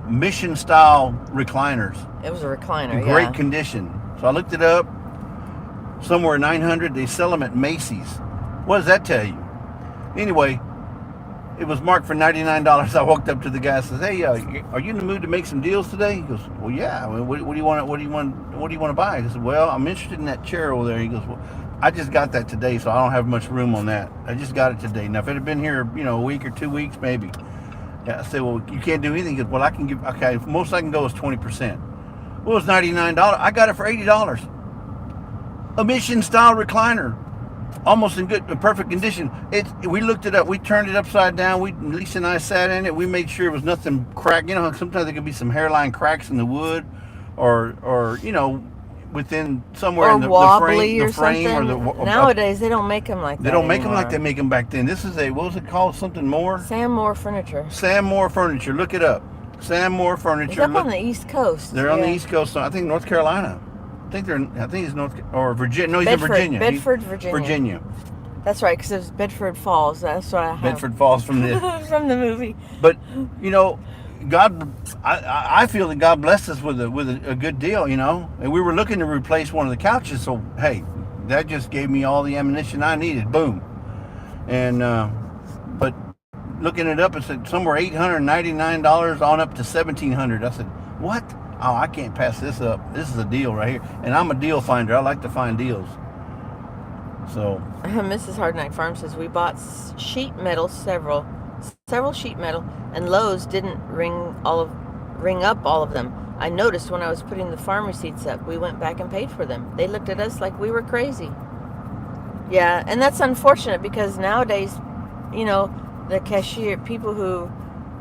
mission style recliners. It was a recliner. In great condition. So I looked it up. Somewhere $900. They sell them at Macy's. What does that tell you? Anyway, it was marked for $99. I walked up to the guy and says, "Hey, are you in the mood to make some deals today?" He goes, "Well, yeah. What do you want? What do you want to buy?" I said, "Well, I'm interested in that chair over there." He goes, "Well, I just got that today, so I don't have much room on that. I just got it today. Now, if it had been here, a week or 2 weeks, maybe." Yeah, I said, "Well, you can't do anything." He goes, "Well, I can give. Okay, most I can go is 20%." Well, it's $99. I got it for $80. A mission style recliner. Almost in perfect condition. We looked it up. We turned it upside down. Lisa and I sat in it. We made sure it was nothing cracked. Sometimes there could be some hairline cracks in the wood, or within somewhere or in the frame or the. Nowadays they don't make them like that. They don't make anymore. them like they make them back then. This is what was it called? Something more. Sam Moore Furniture. Sam Moore Furniture. Look it up. Sam Moore Furniture. It's up on the East Coast. They're on the East Coast. I think North Carolina. I think he's North or Virginia. No, he's in Virginia. Bedford, Virginia. Virginia. That's right, because it was Bedford Falls. That's what I have. Bedford Falls from the from the movie. But God, I feel that God blessed us with a good deal. And we were looking to replace one of the couches. So hey, that just gave me all the ammunition I needed. Boom. And but looking it up, it said somewhere $899 on up to $1,700. I said, what? Oh, I can't pass this up. This is a deal right here. And I'm a deal finder. I like to find deals. So Mrs. Hardnight Farm says we bought sheet metal, several sheet metal, and Lowe's didn't ring up all of them. I noticed when I was putting the farm receipts up, we went back and paid for them. They looked at us like we were crazy. Yeah, and that's unfortunate because nowadays, the cashier, people who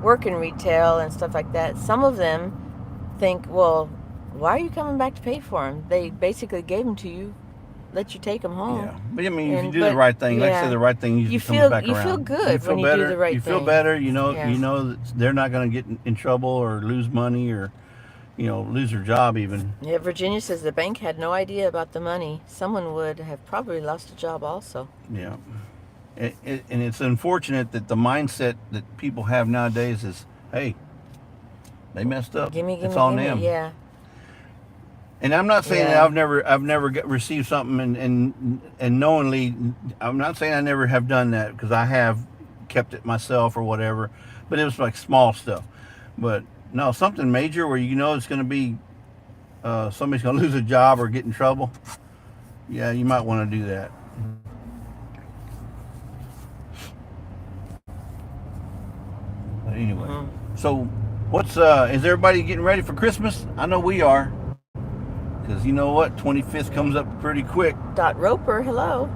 work in retail and stuff like that, some of them think, well, why are you coming back to pay for them? They basically gave them to you, let you take them home. Yeah, but I mean, if you do the right thing, like I said, the right thing usually comes back around. You feel good when you do the right thing. You feel better. You know that they're not going to get in trouble or lose money or, lose their job even. Yeah, Virginia says the bank had no idea about the money. Someone would have probably lost a job also. Yeah, and it's unfortunate that the mindset that people have nowadays is, hey, they messed up. It's on them. Yeah. And I'm not saying that I've never received something and knowingly. I'm not saying I never have done that because I have kept it myself or whatever. But it was like small stuff. But no, something major where it's going to be somebody's going to lose a job or get in trouble. Yeah, you might want to do that. But anyway, so what's is everybody getting ready for Christmas? I know we are. Because you know what? 25th comes up pretty quick. Dot Roper, hello.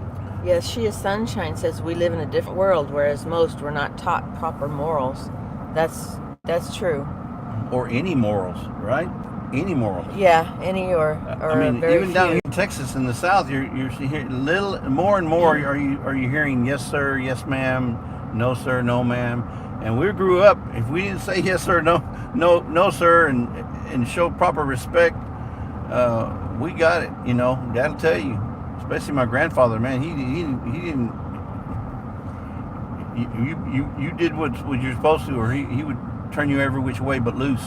Yes, She is Sunshine says we live in a different world, whereas most were not taught proper morals. That's true. or any morals, right? Any morals. Yeah, any or I mean, very even down few. here in Texas in the South, you're hearing little more and more. Are you hearing yes sir, yes ma'am, no sir, no ma'am? And we grew up. If we didn't say yes sir, no sir, and show proper respect, we got it. You know, that'll tell you. Especially my grandfather, man. He didn't. You did what you're supposed to, or he would turn you every which way but loose.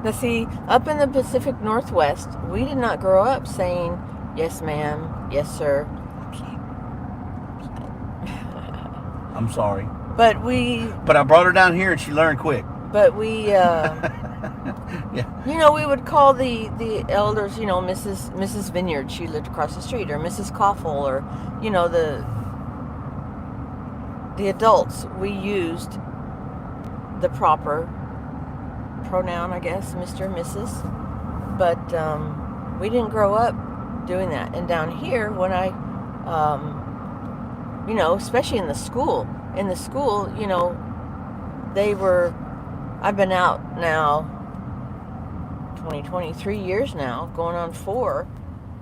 Now see, up in the Pacific Northwest, we did not grow up saying yes ma'am, yes sir. I'm sorry. But I brought her down here and she learned quick. But we Yeah. you know, we would call the elders, you know, Mrs. Vineyard, she lived across the street, or Mrs. Coffle, or, you know, the adults. We used the proper pronoun, I guess, Mr., Mrs. But we didn't grow up doing that. And down here, when I, you know, especially in the school, you know, I've been out now 23 years now, going on 4,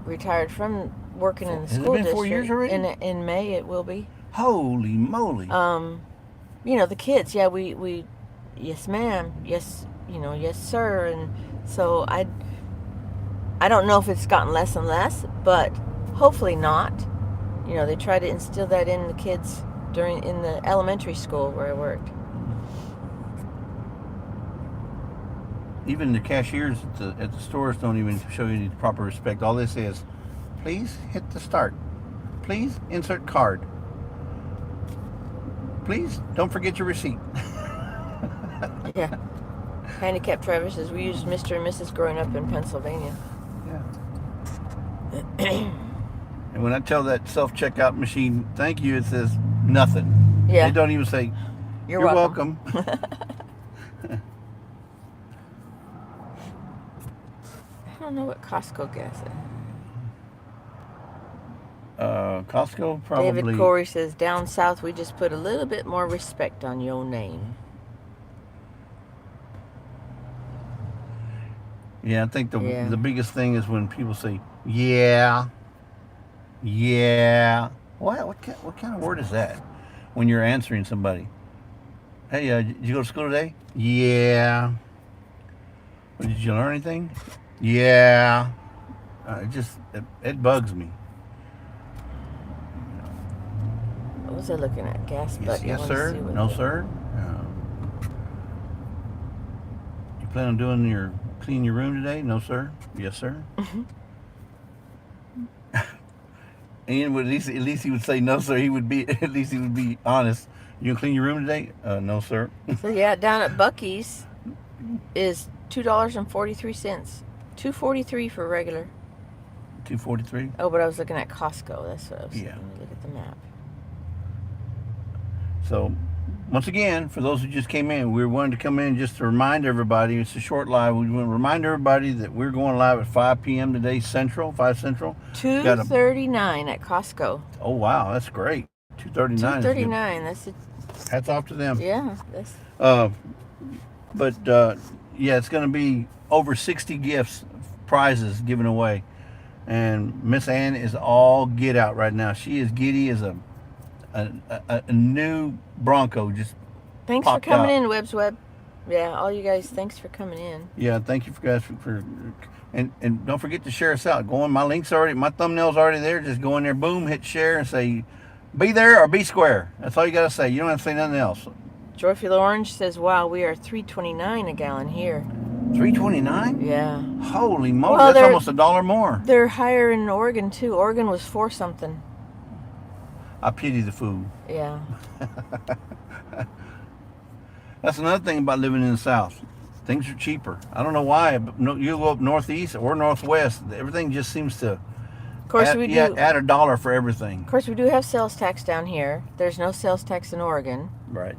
retired from working in the school district. 4 years already? In May it will be. Holy moly. You know, the kids, yeah, we yes ma'am, yes, you know, yes sir. And so I don't know if it's gotten less and less, but hopefully not. You know, they try to instill that in the kids in the elementary school where I worked. Even the cashiers at the stores don't even show you the proper respect. All they say is, please hit the start. Please insert card. Please don't forget your receipt. Yeah. Handicapped driver says we used Mr. and Mrs. growing up in Pennsylvania. Yeah. And when I tell that self-checkout machine, thank you, it says nothing. Yeah. They don't even say, you're welcome. I don't know what Costco gas is. Costco probably. David Corey says, down south we just put a little bit more respect on your name. Yeah, I think the biggest thing is when people say, yeah. What kind of word is that? When you're answering somebody. Hey, did you go to school today? Yeah. Well, did you learn anything? Yeah. It bugs me. What was I looking at? Gas bucket. Yes sir. No sir. You plan on cleaning your room today? No sir. Yes sir. And at least he would say no sir. At least he would be honest. You gonna clean your room today? No sir. So yeah, down at Buc-ee's is $2.43. $2.43 for regular. $2.43. Oh, but I was looking at Costco. That's what I was. Yeah. Let me look at the map. So, once again, for those who just came in, we wanted to come in just to remind everybody. It's a short live. We want to remind everybody that we're going live at 5 p.m. today, 5 Central. $2.39 at Costco. Oh wow, that's great. $2.39. $2.39. That's it. Hats off to them. Yeah. That's. Yeah, it's going to be over 60 gifts, prizes given away, and Miss Ann is all get out right now. She is giddy as a new Bronco. Just thanks for coming in, Webb's Web. Yeah, all you guys, thanks for coming in. Yeah, thank you guys for and don't forget to share us out. Go on, my thumbnail's already there. Just go in there, boom, hit share, and say, be there or be square. That's all you got to say. You don't have to say nothing else. Joyful Orange says, wow, we are $3.29 a gallon here. $3.29? Yeah. Holy moly, well, that's almost $1 more. They're higher in Oregon too. Oregon was $4 something. I pity the food. Yeah. That's another thing about living in the South. Things are cheaper. I don't know why, but you go up northeast or northwest, everything just seems to add $1 for everything. Of course, we do have sales tax down here. There's no sales tax in Oregon. Right.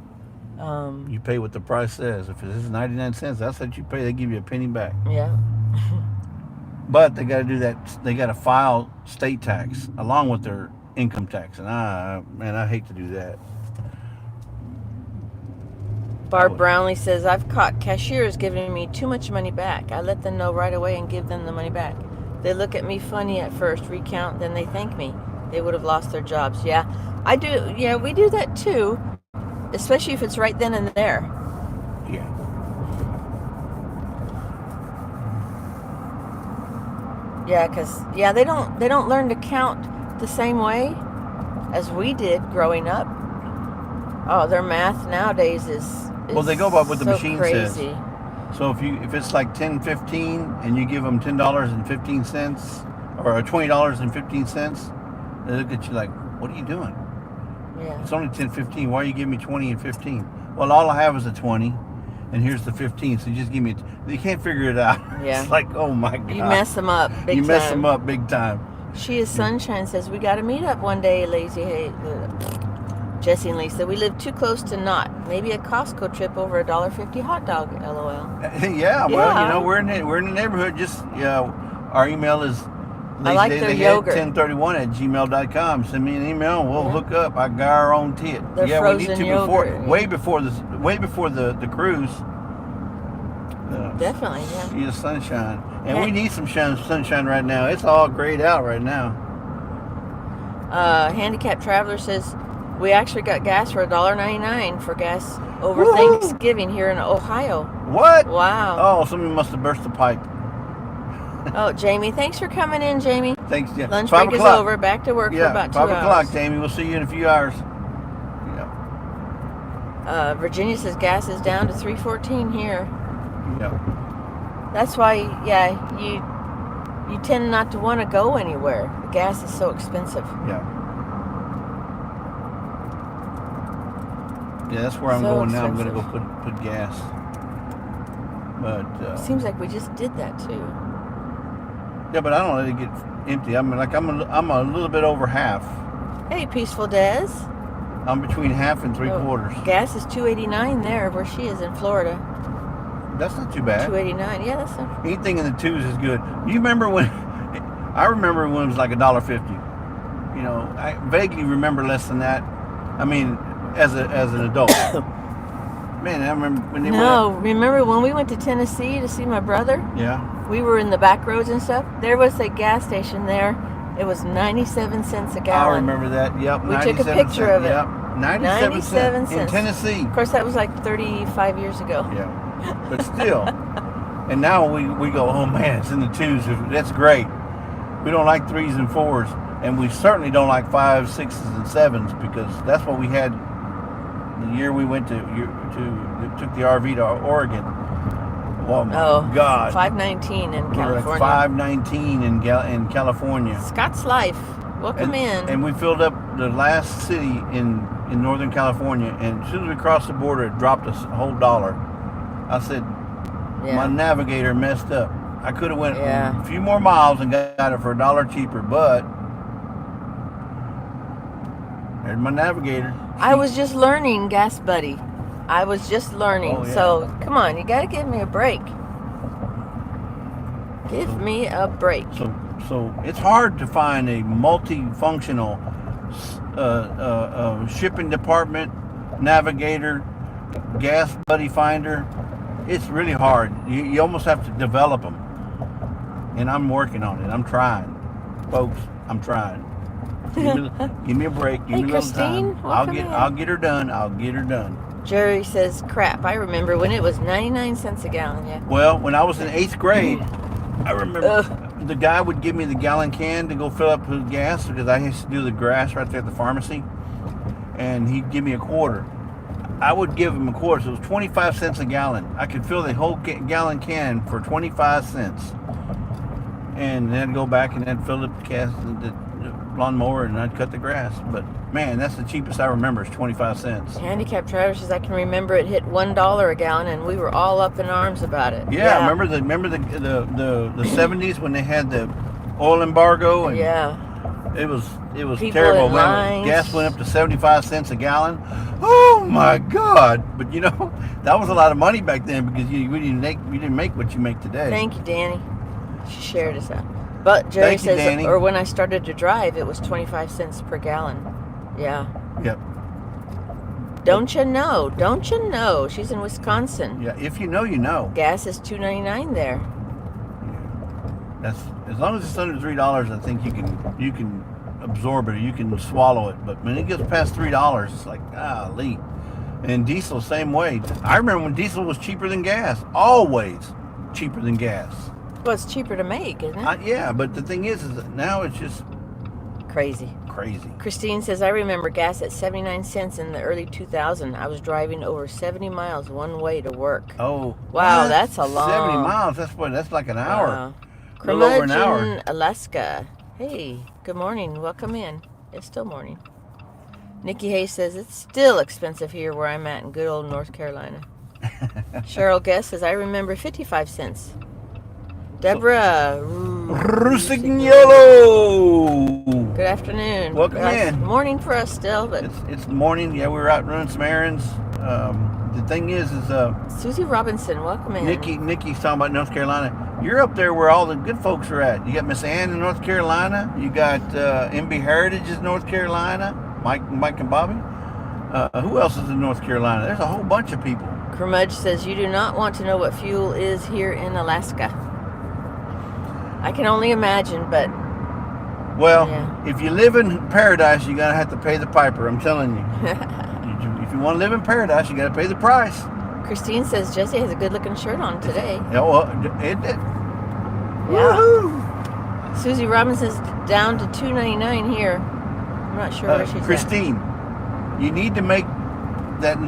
You pay what the price says. If it is 99 cents, that's what you pay. They give you a penny back. Yeah. But they got to do that. They got to file state tax along with their income tax, and I hate to do that. Barb Brownlee says, I've caught cashiers giving me too much money back. I let them know right away and give them the money back. They look at me funny at first, recount, then they thank me. They would have lost their jobs. Yeah, I do. Yeah, we do that too, especially if it's right then and there. Yeah. Yeah, because they don't learn to count the same way as we did growing up. Oh, their math nowadays is well, they go by what the machine crazy. says. So if it's like 10.15 and you give them $10.15 or $20.15, they look at you like, what are you doing? Yeah. It's only 10.15. Why are you giving me 20 and 15? Well, all I have is a 20, and here's the 15. So you just give me. You can't figure it out. Yeah. It's like, oh my God. You mess them up big time. You mess them up big time. She is Sunshine says, we got to meet up one day, Lazy Hay. Jesse and Lisa, we live too close to not. Maybe a Costco trip over $1.50 hot dog, LOL. Yeah, well, you know, we're in the neighborhood. Just, our email is lazyhead1031@gmail.com. Send me an email and we'll hook up. I got our own tit. They're we need to yogurt, way before the cruise. Definitely, yeah. She is sunshine. And we need some sunshine right now. It's all grayed out right now. Handicapped Traveler says, we actually got gas for $1.99 for gas over Thanksgiving here in Ohio. What? Wow. Oh, somebody must have burst the pipe. Oh, Jamie, thanks for coming in, Jamie. Thanks, yeah. Lunch break is over. Back to work for about 2 hours. 5 o'clock, Jamie. We'll see you in a few hours. Yeah. Virginia says gas is down to $3.14 here. Yeah. That's why, you tend not to want to go anywhere. The gas is so expensive. Yeah. Yeah, that's where I'm going now. I'm going to go put gas. But seems like we just did that too. Yeah, but I don't let it get empty. I mean, like I'm a little bit over half. Hey, Peaceful Des. I'm between half and three quarters. Gas is $2.89 there, where she is in Florida. That's not too bad. $2.89. Yeah, that's not. Anything in the twos is good. Do you remember when? I remember when it was like $1.50. You know, I vaguely remember less than that. I mean, as an adult. Man, I remember when they remember when we went to Tennessee to see my brother? Yeah. We were in the back roads and stuff. There was a gas station there. It was 97 cents a gallon. I remember that. Yep. We took a picture of it. Yep. 97 cents in Tennessee. Of course, that was like 35 years ago. Yeah. But still. And now we go, oh man, it's in the twos. That's great. We don't like threes and fours. And we certainly don't like 5s, 6s, and 7s because that's what we had the year we went took the RV to Oregon. Oh my God! 519 in California. Like 519 in California. Scott's Life. Welcome in. And we filled up the last city in Northern California, and as soon as we crossed the border, it dropped us a whole $1. I said, my navigator messed up. I could have went a few more miles and got it for $1 cheaper, but there's my navigator. I was just learning, Gas Buddy. I was just learning. Oh, yeah. So, come on, you got to give me a break. Give me a break. So it's hard to find a multifunctional shipping department, navigator, Gas Buddy finder. It's really hard. You almost have to develop them. And I'm working on it. I'm trying. Folks, I'm trying. Give me a break. Give me a little time. I'll get her done. I'll get her done. Jerry says, crap, I remember when it was 99 cents a gallon. Yeah. Well, when I was in 8th grade, I remember the guy would give me the gallon can to go fill up with gas because I used to do the grass right there at the pharmacy. And he'd give me a quarter. I would give him a quarter, so it was 25 cents a gallon. I could fill the whole gallon can for 25 cents. And then I'd go back and then fill up the lawnmower and I'd cut the grass. But man, that's the cheapest I remember is 25 cents. Handicapped Traveler says I can remember it hit $1 a gallon and we were all up in arms about it. Yeah. Remember the 70s when they had the oil embargo and it was people terrible. When gas went up to 75 cents a gallon. Oh my God. But you know, that was a lot of money back then because you didn't make what you make today. Thank you, Danny. She shared us out. But Jerry says, Danny. or when I started to drive, it was 25 cents per gallon. Yeah. Yep. Don't you know? Don't you know? She's in Wisconsin. Yeah, if you know, you know. Gas is $2.99 there. Yeah. That's as long as it's under $3. I think you can absorb it. You can swallow it. But when it gets past $3, it's like golly. And diesel, same way. I remember when diesel was cheaper than gas. Always cheaper than gas. Well, it's cheaper to make, isn't it? Yeah, but the thing is that now it's just crazy. Christine says, I remember gas at 79 cents in the early 2000s. I was driving over 70 miles one way to work. Oh. Wow, what? that's a long... 70 miles? That's like an hour. Wow. A little over an hour. In Alaska. Hey, good morning. Welcome in. It's still morning. Nikki Hayes says, it's still expensive here where I'm at in good old North Carolina. Cheryl Guest says, I remember 55 cents. Deborah Rusignolo. Good afternoon. Welcome in. Morning for us still, but it's morning. Yeah, we were out running some errands. The thing is Susie Robinson, welcome in. Nikki's talking about North Carolina. You're up there where all the good folks are at. You got Miss Ann in North Carolina. You got MB Heritage is North Carolina. Mike and Bobby. Who else is in North Carolina? There's a whole bunch of people. Kermudge says, you do not want to know what fuel is here in Alaska. I can only imagine, but... Well, if you live in paradise, you're going to have to pay the piper, I'm telling you. If you want to live in paradise, you got to pay the price. Christine says, Jesse has a good-looking shirt on today. Yeah. Woohoo! Susie Robinson's down to $2.99 here. I'm not sure where she's Christine, you need to make that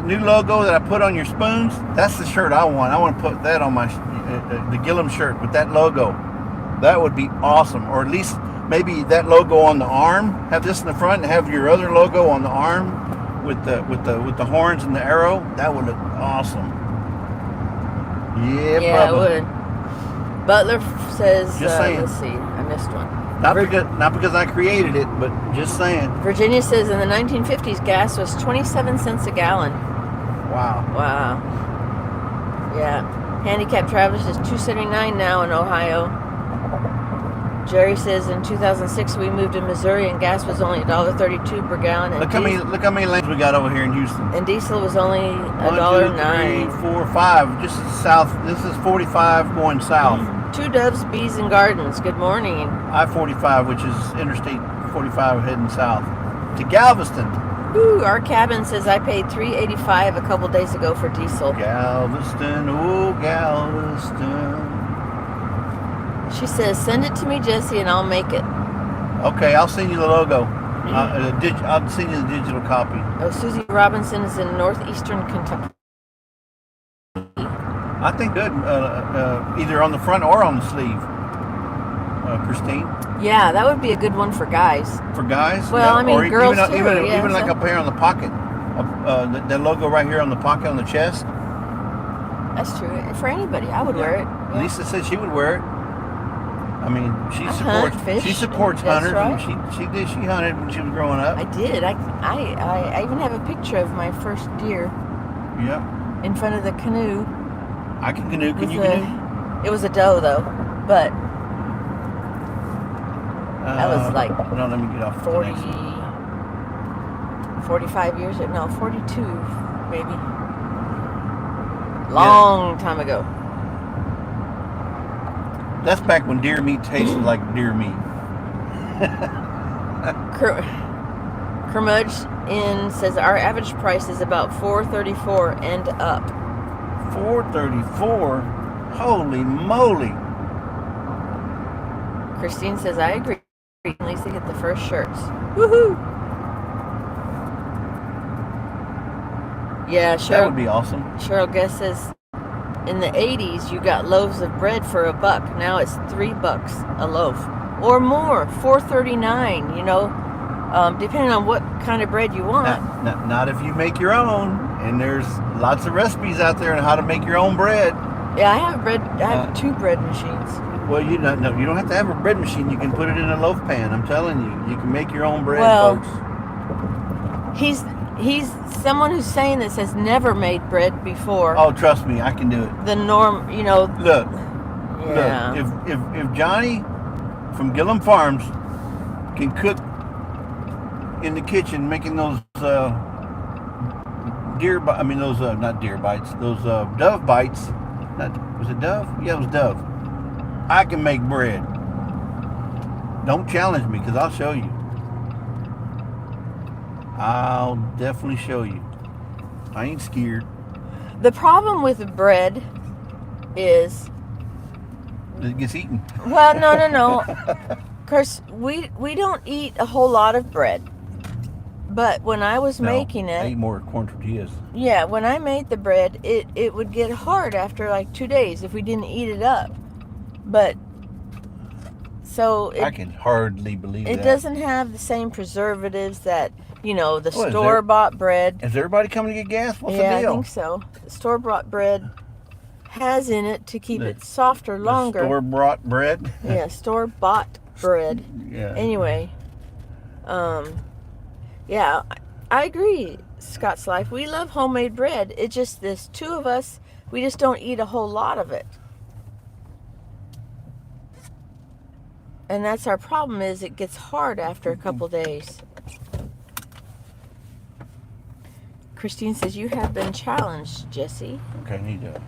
new logo that I put on your spoons. That's the shirt I want. I want to put that on my the Gillum shirt with that logo. That would be awesome. Or at least maybe that logo on the arm. Have this in the front and have your other logo on the arm with the horns and the arrow. That would look awesome. Yeah, yeah, Bubba. it would. Butler says, Just saying. let's see, I missed one. Not because I created it, but just saying. Virginia says in the 1950s, gas was 27 cents a gallon. Wow. Wow. Yeah. Handicapped travelers is $2.79 now in Ohio. Jerry says in 2006 we moved to Missouri and gas was only $1.32 per gallon. And Look how many lanes we got over here in Houston. And diesel was only $1.09. 1, 2, 3, 4, 5. Just south. This is 45 going south. Two Doves, Bees, and Gardens. Good morning. I-45, which is Interstate 45 heading south to Galveston. Ooh, our cabin says I paid $3.85 a couple days ago for diesel. Galveston, oh Galveston. She says, send it to me, Jesse, and I'll make it. Okay, I'll send you the logo. I'll send you the digital copy. Oh, Susie Robinson is in northeastern Kentucky. I think good, either on the front or on the sleeve, Christine. Yeah, that would be a good one for guys. For guys? Well, yeah. I mean, or girls even, too. Even like up here on the pocket, that logo right here on the pocket on the chest. That's true. For anybody, I would wear it. Yeah. Lisa said she would wear it. I mean, she supports hunters. Right. She hunted when she was growing up. I did. I even have a picture of my first deer. Yeah. In front of the canoe. I can canoe. Can you canoe? It was a doe though, but that was like no, let me get off 45 years ago. No, 42 maybe. Long time ago. That's back when deer meat tasted like deer meat. Kermudge Inn says our average price is about $4.34 and up. $4.34? Holy moly! Christine says I agree. At least they get the first shirts. Woohoo! Yeah, Cheryl. That would be awesome. Cheryl Guest says in the 80s you got loaves of bread for $1. Now it's $3 a loaf or more. $4.39. You know, depending on what kind of bread you want. Not if you make your own. And there's lots of recipes out there on how to make your own bread. Yeah, I have bread. I have 2 bread machines. Well, you don't have to have a bread machine. You can put it in a loaf pan. I'm telling you, you can make your own bread, folks. He's someone who's saying this has never made bread before. Oh, trust me, I can do it. The norm, you know. Look. Yeah. Look, if Johnny from Gillum Farms can cook in the kitchen making those those not deer bites. Those dove bites. Was it dove? Yeah, it was dove. I can make bread. Don't challenge me, because I'll show you. I'll definitely show you. I ain't scared. The problem with bread is It gets eaten. Well, no. Of course, we don't eat a whole lot of bread. But when I was making it, I eat more corn tortillas. Yeah, when I made the bread, it would get hard after like 2 days if we didn't eat it up. But so I can hardly believe it that. doesn't have the same preservatives that the store-bought bread. Is everybody coming to get gas? What's the deal? deal? I think so. The store-bought bread has in it to keep it softer longer. Store-bought bread? Yeah, store-bought bread. Yeah. Anyway, yeah, I agree, Scott's Life. We love homemade bread. It's just there's two of us. We just don't eat a whole lot of it. And that's our problem, is it gets hard after a couple days. Christine says, you have been challenged, Jesse. Okay, I need to...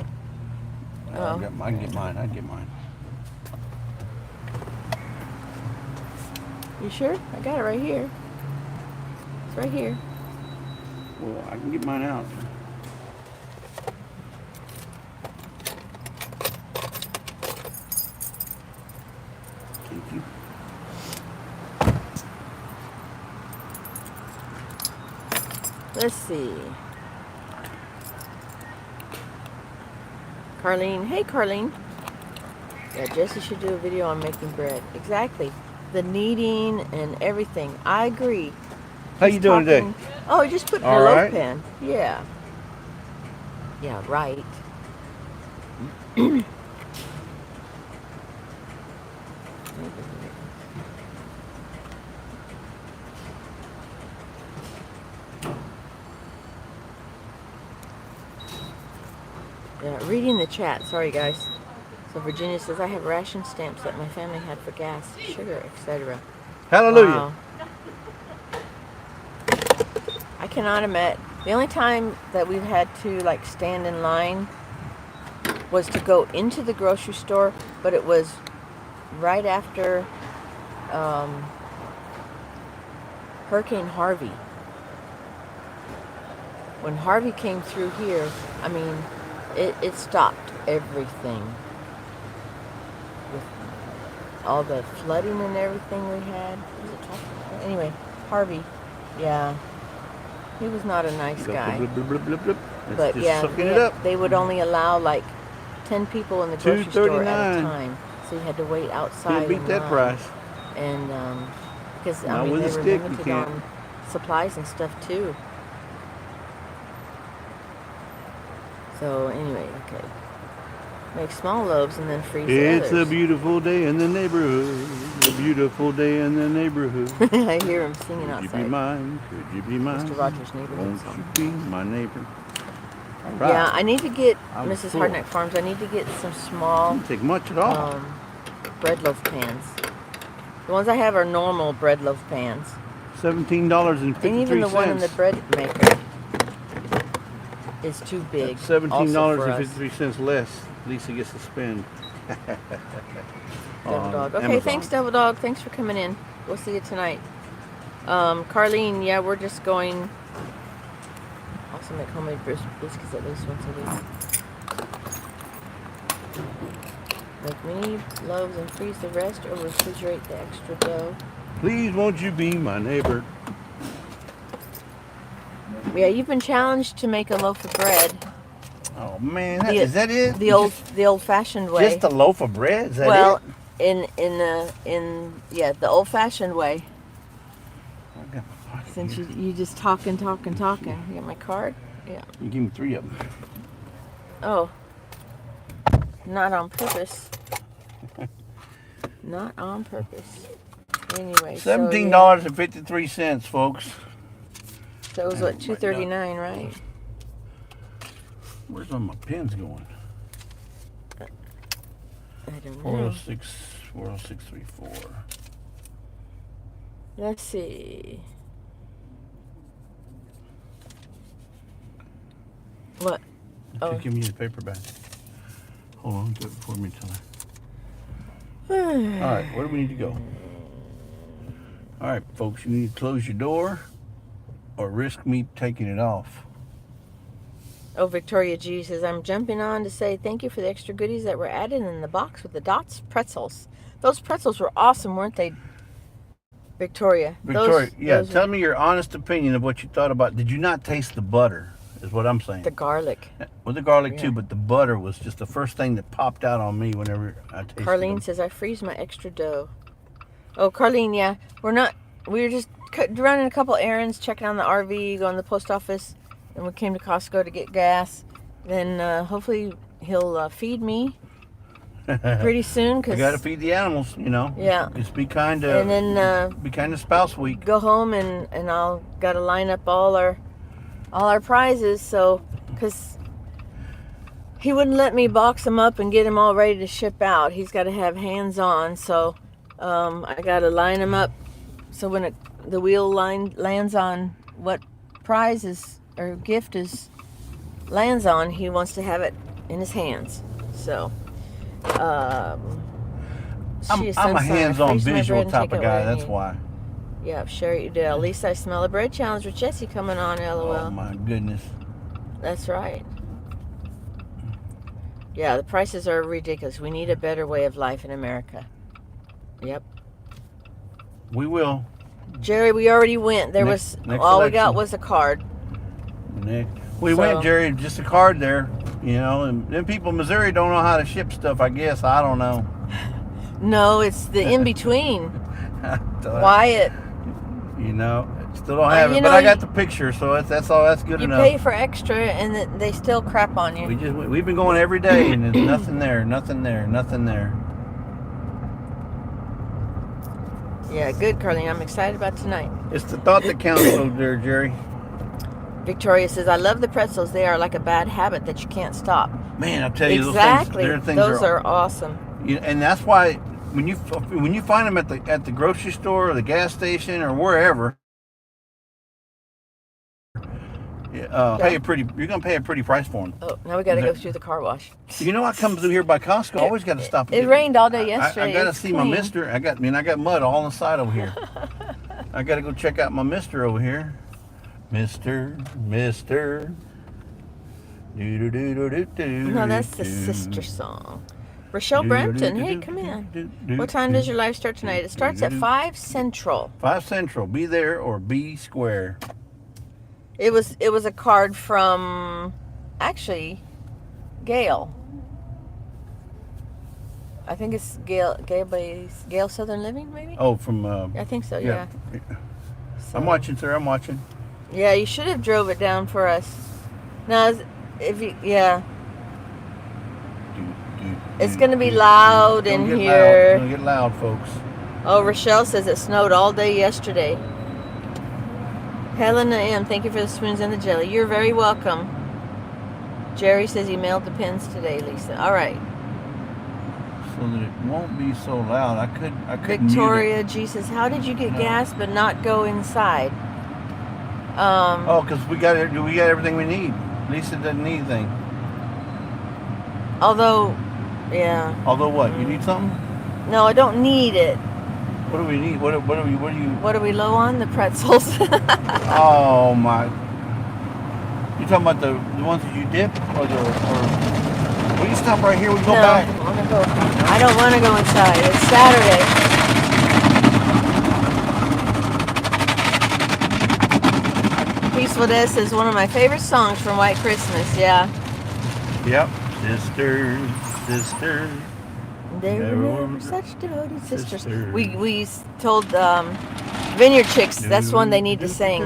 I can get mine. I can get mine. You sure? I got it right here. It's right here. Well, I can get mine out. Thank you. Let's see. Carlene. Hey, Carlene. Yeah, Jesse should do a video on making bread. Exactly. The kneading and everything. I agree. How you doing today? Oh, you just put in a loaf pan. Yeah. Yeah, right. Yeah, reading the chat. Sorry, guys. So Virginia says, I have ration stamps that my family had for gas, sugar, etc. Hallelujah. Wow. I cannot admit, the only time that we've had to like stand in line was to go into the grocery store, but it was right after Hurricane Harvey. When Harvey came through here, I mean, it stopped everything. With all the flooding and everything we had. Anyway, Harvey, yeah. He was not a nice guy. But yeah, they would only allow like 10 people in the grocery store at a time. So you had to wait outside. Can't beat that price. And because I mean, they were limited on supplies and stuff too. So anyway, okay. Make small loaves and then freeze the others. It's a beautiful day in the neighborhood. A beautiful day in the neighborhood. I hear him singing outside. Could you be mine? Could you be mine? Mr. Rogers' neighborhood Won't song. you be my neighbor? Right. Yeah, I need to get Mrs. Hardneck Farms. I need to get some small. Doesn't take much at all. Bread loaf pans. The ones I have are normal bread loaf pans. $17.53. And even the one in the bread maker is too big. $17.53 less. Lisa gets to spend. Devil Dog. Okay, thanks, Devil Dog. Thanks for coming in. We'll see you tonight. Carlene, yeah, we're just going. Also make homemade biscuits at least once a week. Make mini loaves and freeze the rest, or refrigerate the extra dough. Please, won't you be my neighbor? Yeah, you've been challenged to make a loaf of bread. Oh man, is that it? The old-fashioned way. Just a loaf of bread? Is that it? in the old-fashioned way. Since you just talking. You got my card? Yeah. You give me 3 of them. Oh. Not on purpose. Not on purpose. Anyway. $17.53, folks. So it was what, $2.39, right? Where's all my pins going? I don't know. 40634. Let's see. to give me the paper back. Hold on, do it for me till I... All right, where do we need to go? All right, folks, you need to close your door or risk me taking it off. Oh, Victoria G says, I'm jumping on to say thank you for the extra goodies that were added in the box with the Dots pretzels. Those pretzels were awesome, weren't they, Victoria? Those tell me your honest opinion of what you thought about. Did you not taste the butter, is what I'm saying. The garlic. Well, the garlic too, but the butter was just the first thing that popped out on me whenever I tasted Carlene them. says, I freeze my extra dough. Oh, Carlene, yeah. We were just running a couple errands, checking on the RV, going to the post office. And we came to Costco to get gas. Then hopefully he'll feed me pretty soon. Cause I got to feed the animals, you know. Yeah. Just be kind to. And then be kind to Spouse Week. Go home and I'll got to line up all our prizes. So, cause he wouldn't let me box them up and get them all ready to ship out. He's got to have hands on. So I got to line them up. So when the wheel lands on what prize is or gift lands on, he wants to have it in his hands. So I'm a hands-on visual type of guy, that's why. Yeah, Sherry Udell. At least I smell a bread challenge with Jesse coming on, LOL. Oh my goodness. That's right. Yeah, the prices are ridiculous. We need a better way of life in America. Yep. We will. Jerry, we already went. There next all election. We got was a card. We went, Jerry, just a card there, you know, and then people in Missouri don't know how to ship stuff, I guess. I don't know. No, it's the in-between. Wyatt. You know, still don't have it, but I got the picture, so that's all. That's good enough. You pay for extra, and they still crap on you. We've been going every day, and there's nothing there, nothing there, nothing there. Yeah, good, Carly. I'm excited about tonight. It's the thought that counts, though, there, Jerry. Victoria says, I love the pretzels. They are like a bad habit that you can't stop. Man, I'll tell you, exactly. those are awesome. And that's why when you find them at the grocery store or the gas station or wherever, you're gonna pay a pretty price for them. Oh, now we got to go through the car wash. You know, I come through here by Costco. I always got to stop. It rained all day yesterday. I got to see my Mister. I got mud all on the side over here. I got to go check out my Mister over here. Mister. No, that's the sister song. Rochelle Brampton, hey, come in. What time does your live start tonight? It starts at 5 Central. 5 Central. Be there or be square. It was a card from, actually, Gail. I think it's Gail Southern Living, maybe? Oh, from... I think so, yeah. So, I'm watching, sir. I'm watching. Yeah, you should have drove it down for us. Now, it's going to be loud in here. It's going to get loud, folks. Oh, Rochelle says it snowed all day yesterday. Helena M., thank you for the spoons and the jelly. You're very welcome. Jerry says he mailed the pins today, Lisa. All right. So that it won't be so loud. I could Victoria G says, how did you get gas but not go inside? Because we got everything we need. Lisa doesn't need anything. Although, yeah. Although what? You need something? No, I don't need it. What do we need? What are we low on? The pretzels. Oh my! You talking about the ones that you dip, or will you stop right here? We go back. I don't want to go inside. It's Saturday. Peaceful Death is one of my favorite songs from White Christmas. Yeah. Yep. Sisters. They were never such devoted sisters. We told Vineyard Chicks that's one they need to sing.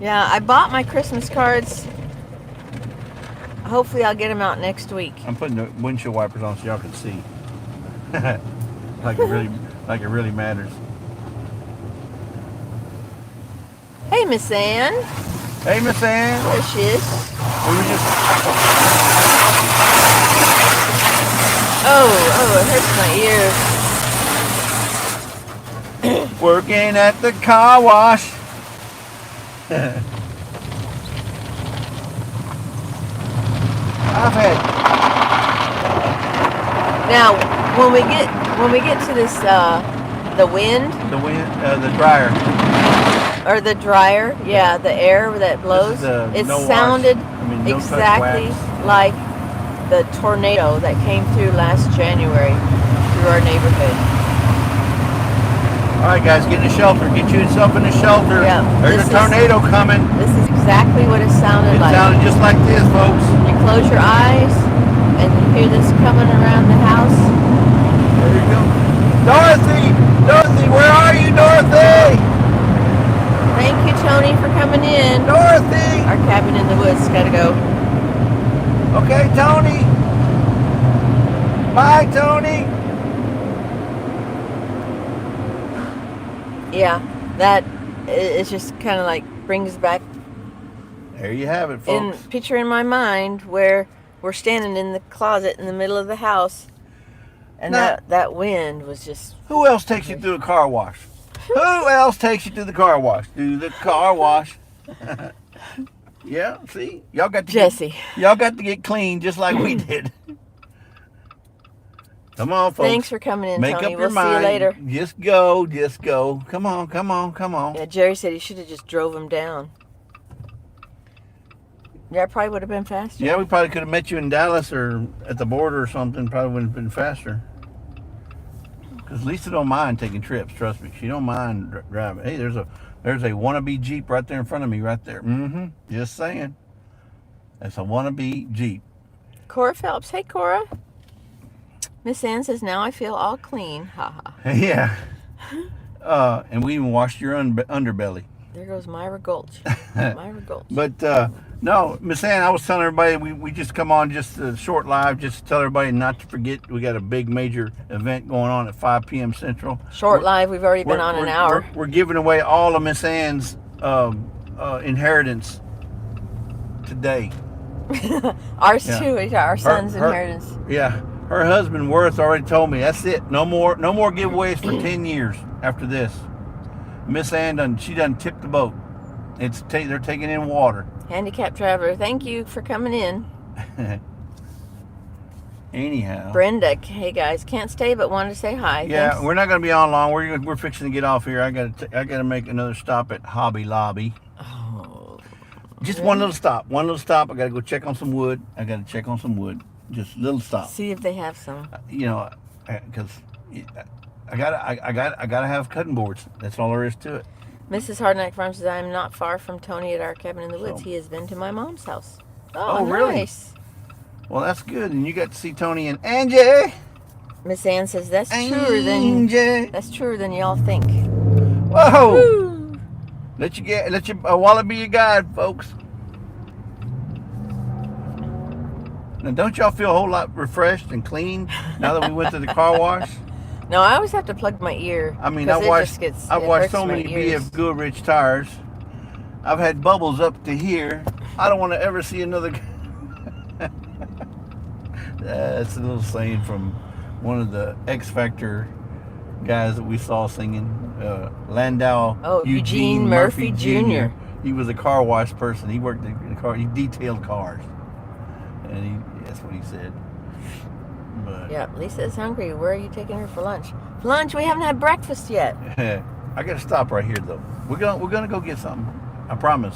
Yeah, I bought my Christmas cards. Hopefully I'll get them out next week. I'm putting the windshield wipers on so y'all can see. like it really matters. Hey, Miss Ann. Hey, Miss Ann. There she is. Oh, it hurts my ears. Working at the car wash. I've had. Now, when we get to this, the wind, the dryer, or the dryer, yeah, the air that blows, it sounded exactly like the tornado that came through last January through our neighborhood. All right, guys, get in the shelter. Get yourself in the shelter. Yeah, there's a tornado coming. This is exactly what it sounded like. It sounded just like this, folks. You close your eyes and you hear this coming around the house. There you go. Dorothy! Dorothy, where are you, Dorothy? Thank you, Tony, for coming in. Dorothy! Our cabin in the woods gotta go. Okay, Tony. Bye, Tony. Yeah, that is just kind of like brings back. There you have it, folks. Picture in my mind where we're standing in the closet in the middle of the house, and that wind was just. Who else takes you through a car wash? Who else takes you through the car wash? Through the car wash. Yeah, see, y'all got to Jesse. Y'all got to get clean just like we did. Come on, folks. Thanks for coming in, Make Tony. up your we'll mind. See you later. Just go, just go. Come on, come on, come on. Yeah, Jerry said he should have just drove him down. Yeah, it probably would have been faster. Yeah, we probably could have met you in Dallas or at the border or something. Probably would have been faster. Because Lisa don't mind taking trips. Trust me, she don't mind driving. Hey, there's a wannabe Jeep right there in front of me, right there. Just saying. That's a wannabe Jeep. Cora Phelps. Hey, Cora. Miss Ann says, now I feel all clean. Ha ha. Yeah. And we even washed your underbelly. There goes Myra Gulch. Myra Gulch. But no, Miss Ann, I was telling everybody we just come on just a short live just to tell everybody not to forget we got a big major event going on at 5 p.m. Central. Short live, we've already been on an hour. We're giving away all of Miss Ann's inheritance today. Ours too, our son's inheritance. Yeah. Her husband Worth already told me that's it. No more giveaways for 10 years after this. Miss Ann she done tipped the boat. They're taking in water. Handicap traveler, thank you for coming in. Anyhow. Brenda, hey guys, can't stay but wanted to say hi. Yeah, Thanks. we're not going to be on long. We're fixing to get off here. I got to make another stop at Hobby Lobby. Oh. Just one little stop. I got to go check on some wood. Just a little stop. See if they have some. You know, because I gotta have cutting boards. That's all there is to it. Mrs. Hardneck Farm says, I am not far from Tony at our cabin in the woods. He has been to my mom's house. Oh, really? Nice. Well, that's good. And you got to see Tony and Angie. Miss Ann says, that's truer than y'all think. Whoa! Woo. Let your wallet be your guide, folks. Now, don't y'all feel a whole lot refreshed and clean now that we went to the car wash? No, I always have to plug my ear. I mean, I've washed so many BF Goodrich tires. I've had bubbles up to here. I don't want to ever see another. That's a little saying from one of the X Factor guys that we saw singing, Landau. Oh, Eugene Murphy Jr. He was a car wash person. He worked in car. He detailed cars, and that's what he said. But yeah, Lisa is hungry. Where are you taking her for lunch? For lunch, we haven't had breakfast yet. I got to stop right here though. We're gonna go get something. I promise.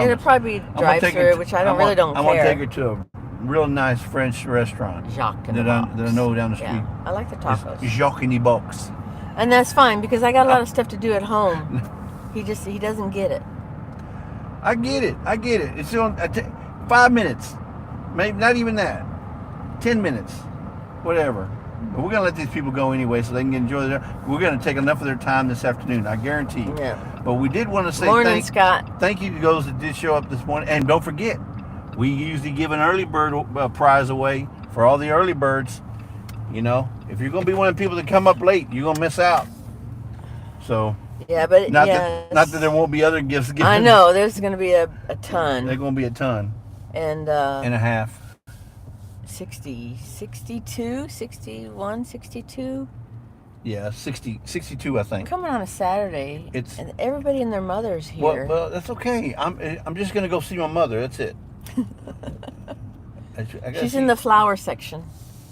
It'll probably be drive-through, which I really don't care. I want to take her to a real nice French restaurant Jacques in that I know down the street. Yeah, I like the tacos. It's Jacques in the box. And that's fine because I got a lot of stuff to do at home. He doesn't get it. I get it. It's on 5 minutes, maybe not even that. 10 minutes, whatever. But we're gonna let these people go anyway, so they can enjoy we're gonna take enough of their time this afternoon, I guarantee. Yeah. But we did want to say thank you to those that did show up this morning, and don't forget, we usually give an early bird prize away for all the early birds. You know, if you're gonna be one of the people that come up late, you're gonna miss out. So. Yeah, but not that there won't be other gifts given. I know there's gonna be a ton. There's gonna be a ton. And a half. 60, 62, 61, 62. Yeah, 62, I think. Coming on a Saturday. And everybody and their mother's here. Well, that's okay. I'm just gonna go see my mother. That's it. She's in the flower section.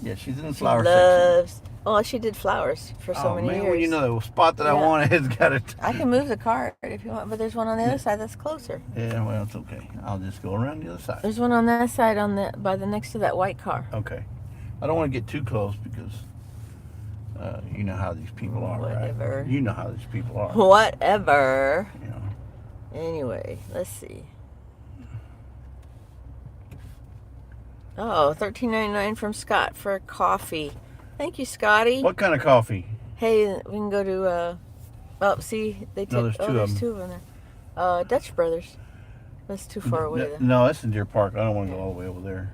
Yeah, she's in the flower section. Oh, she did flowers for so many years. Well, you know, the spot that I wanted has got it. I can move the cart if you want, but there's one on the other side that's closer. Yeah, well, it's okay. I'll just go around the other side. There's one on that side by the next to that white car. Okay. I don't want to get too close because you know how these people are, Whatever. Right? You know how these people are. Whatever. Yeah. Anyway, let's see. Oh, $13.99 from Scott for coffee. Thank you, Scotty. What kind of coffee? Hey, we can go to, see, they take, there's two of them there. Dutch Brothers. That's too far away, though. No, that's in Deer Park. I don't want to go all the way over there.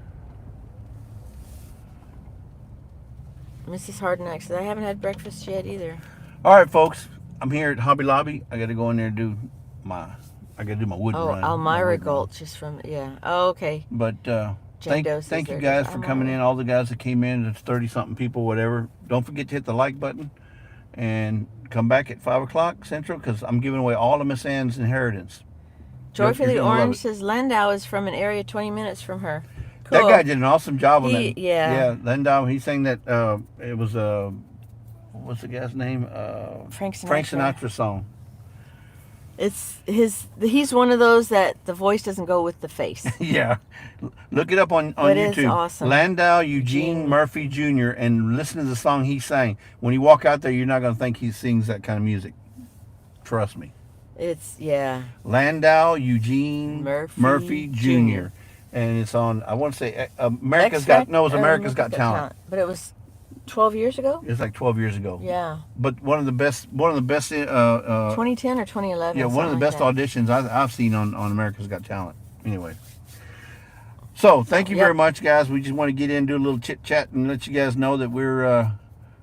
Mrs. Hardenack says, I haven't had breakfast yet either. All right, folks. I'm here at Hobby Lobby. I got to go in there and do my wood run. Oh, Elmira Gulch is from, Oh, okay. But, thank you guys for coming in. All the guys that came in, it's 30-something people, whatever. Don't forget to hit the like button and come back at 5 o'clock Central because I'm giving away all of Miss Ann's inheritance. Joy for the Orange says Landau is from an area 20 minutes from her. Cool. That guy did an awesome job on that. Yeah, Landau, he sang that, it was, what's the guy's name? Frank Sinatra song. He's one of those that the voice doesn't go with the face. Yeah. Look it up on YouTube. It's awesome. Landau Eugene Murphy Jr. and listen to the song he sang. When you walk out there, you're not going to think he sings that kind of music. Trust me. Landau Eugene Murphy Jr. And it's on, I want to say, America's Got Talent. But it was 12 years ago? It's like 12 years ago. Yeah. But one of the best 2010 or 2011. Yeah, one of the best auditions I've seen on America's Got Talent. Anyway. So, thank you very much, guys. We just want to get in, do a little chit-chat, and let you guys know that we're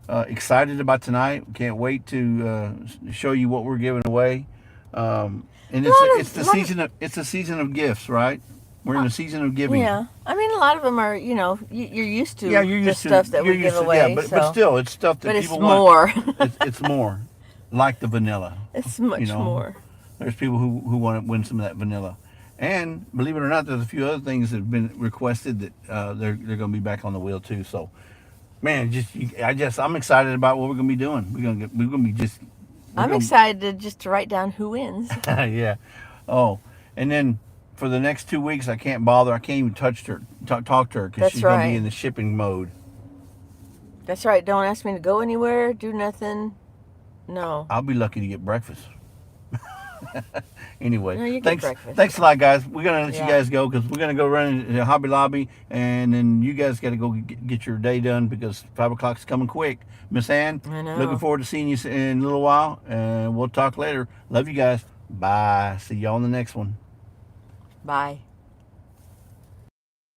excited about tonight. We can't wait to show you what we're giving away. And it's the season of gifts, right? We're in the season of giving. Yeah. I mean, a lot of them are, you're used to the stuff that we give away. Yeah, but still, it's stuff that people want. It's more. Like the vanilla. It's much more. There's people who want to win some of that vanilla. And believe it or not, there's a few other things that have been requested that they're going to be back on the wheel too. So, man, I'm excited about what we're going to be doing. I'm excited just to write down who wins. Yeah. Oh, and then for the next 2 weeks, I can't bother. I can't even talk to her because she's going to be in the shipping mode. That's right. Don't ask me to go anywhere, do nothing. No. I'll be lucky to get breakfast. Anyway, no, you get breakfast. Thanks a lot, guys. We're going to let you guys go because we're going to go run to Hobby Lobby, and then you guys got to go get your day done because 5 o'clock's coming quick. Miss Ann, I know. Looking forward to seeing you in a little while, and we'll talk later. Love you guys. Bye. See y'all on the next one. Bye.